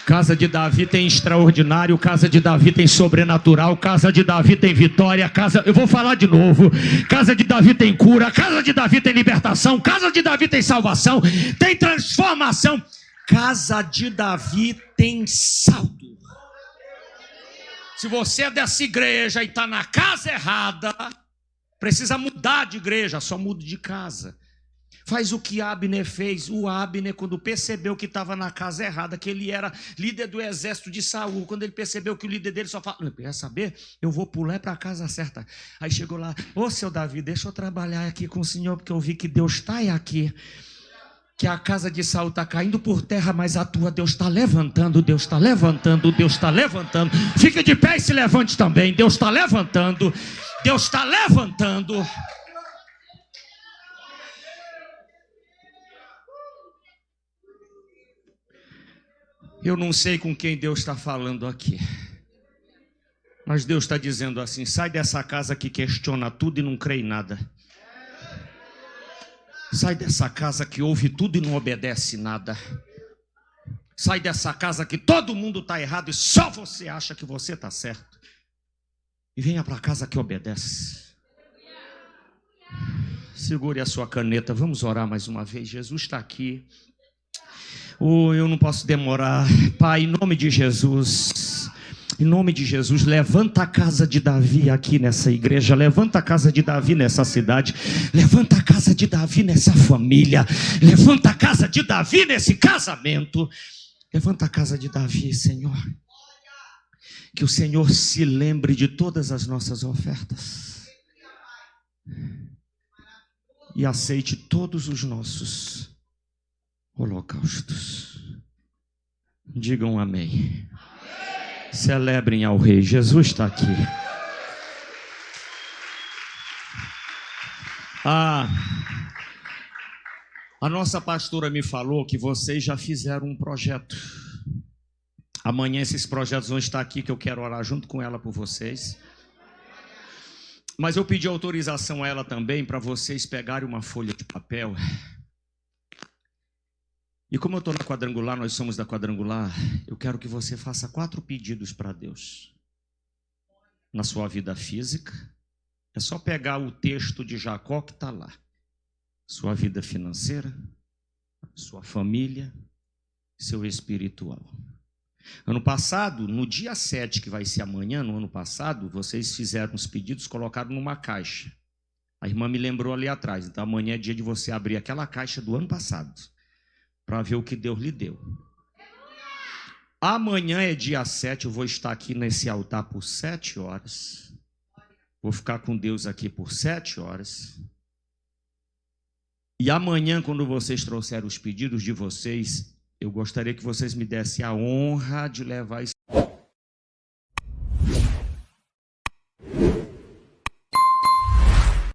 Casa de Davi tem extraordinário, casa de Davi tem sobrenatural, casa de Davi tem vitória, eu vou falar de novo, casa de Davi tem cura, casa de Davi tem libertação, casa de Davi tem salvação, tem transformação, casa de Davi tem saldo. Se você é dessa igreja e está na casa errada, precisa mudar de igreja, só muda de casa. Faz o que Abner fez. O Abner, quando percebeu que estava na casa errada, que ele era líder do exército de Saul, quando ele percebeu que o líder dele só fala, quer saber? Eu vou pular para a casa certa. Aí chegou lá, ô seu Davi, deixa eu trabalhar aqui com o senhor, porque eu vi que Deus está aqui. Que a casa de Saul está caindo por terra, mas a tua Deus está levantando, Deus está levantando, Deus está levantando. Fique de pé e se levante também. Deus está levantando, Deus está levantando. Eu não sei com quem Deus está falando aqui, mas Deus está dizendo assim: sai dessa casa que questiona tudo e não crê em nada. Sai dessa casa que ouve tudo e não obedece nada. Sai dessa casa que todo mundo está errado e só você acha que você está certo. E venha para a casa que obedece. Segure a sua caneta, vamos orar mais uma vez. Jesus está aqui. Oh, eu não posso demorar. Pai, em nome de Jesus, em nome de Jesus, levanta a casa de Davi aqui nessa igreja, levanta a casa de Davi nessa cidade, levanta a casa de Davi nessa família, levanta a casa de Davi nesse casamento, levanta a casa de Davi, Senhor. Que o Senhor se lembre de todas as nossas ofertas e aceite todos os nossos holocaustos. Digam amém. Celebrem ao Rei. Jesus está aqui. A nossa pastora me falou que vocês já fizeram um projeto. Amanhã esses projetos vão estar aqui, que eu quero orar junto com ela por vocês. Mas eu pedi autorização a ela também para vocês pegarem uma folha de papel. E como eu estou na quadrangular, nós somos da quadrangular, eu quero que você faça 4 pedidos para Deus. Na sua vida física, é só pegar o texto de Jacó que está lá. Sua vida financeira, sua família, seu espiritual. Ano passado, no dia 7, que vai ser amanhã, no ano passado, vocês fizeram os pedidos, colocaram numa caixa. A irmã me lembrou ali atrás, então amanhã é dia de você abrir aquela caixa do ano passado, para ver o que Deus lhe deu. Amanhã é dia 7, eu vou estar aqui nesse altar por 7 horas. Vou ficar com Deus aqui por 7 horas. E amanhã, quando vocês trouxerem os pedidos de vocês, eu gostaria que vocês me dessem a honra de levar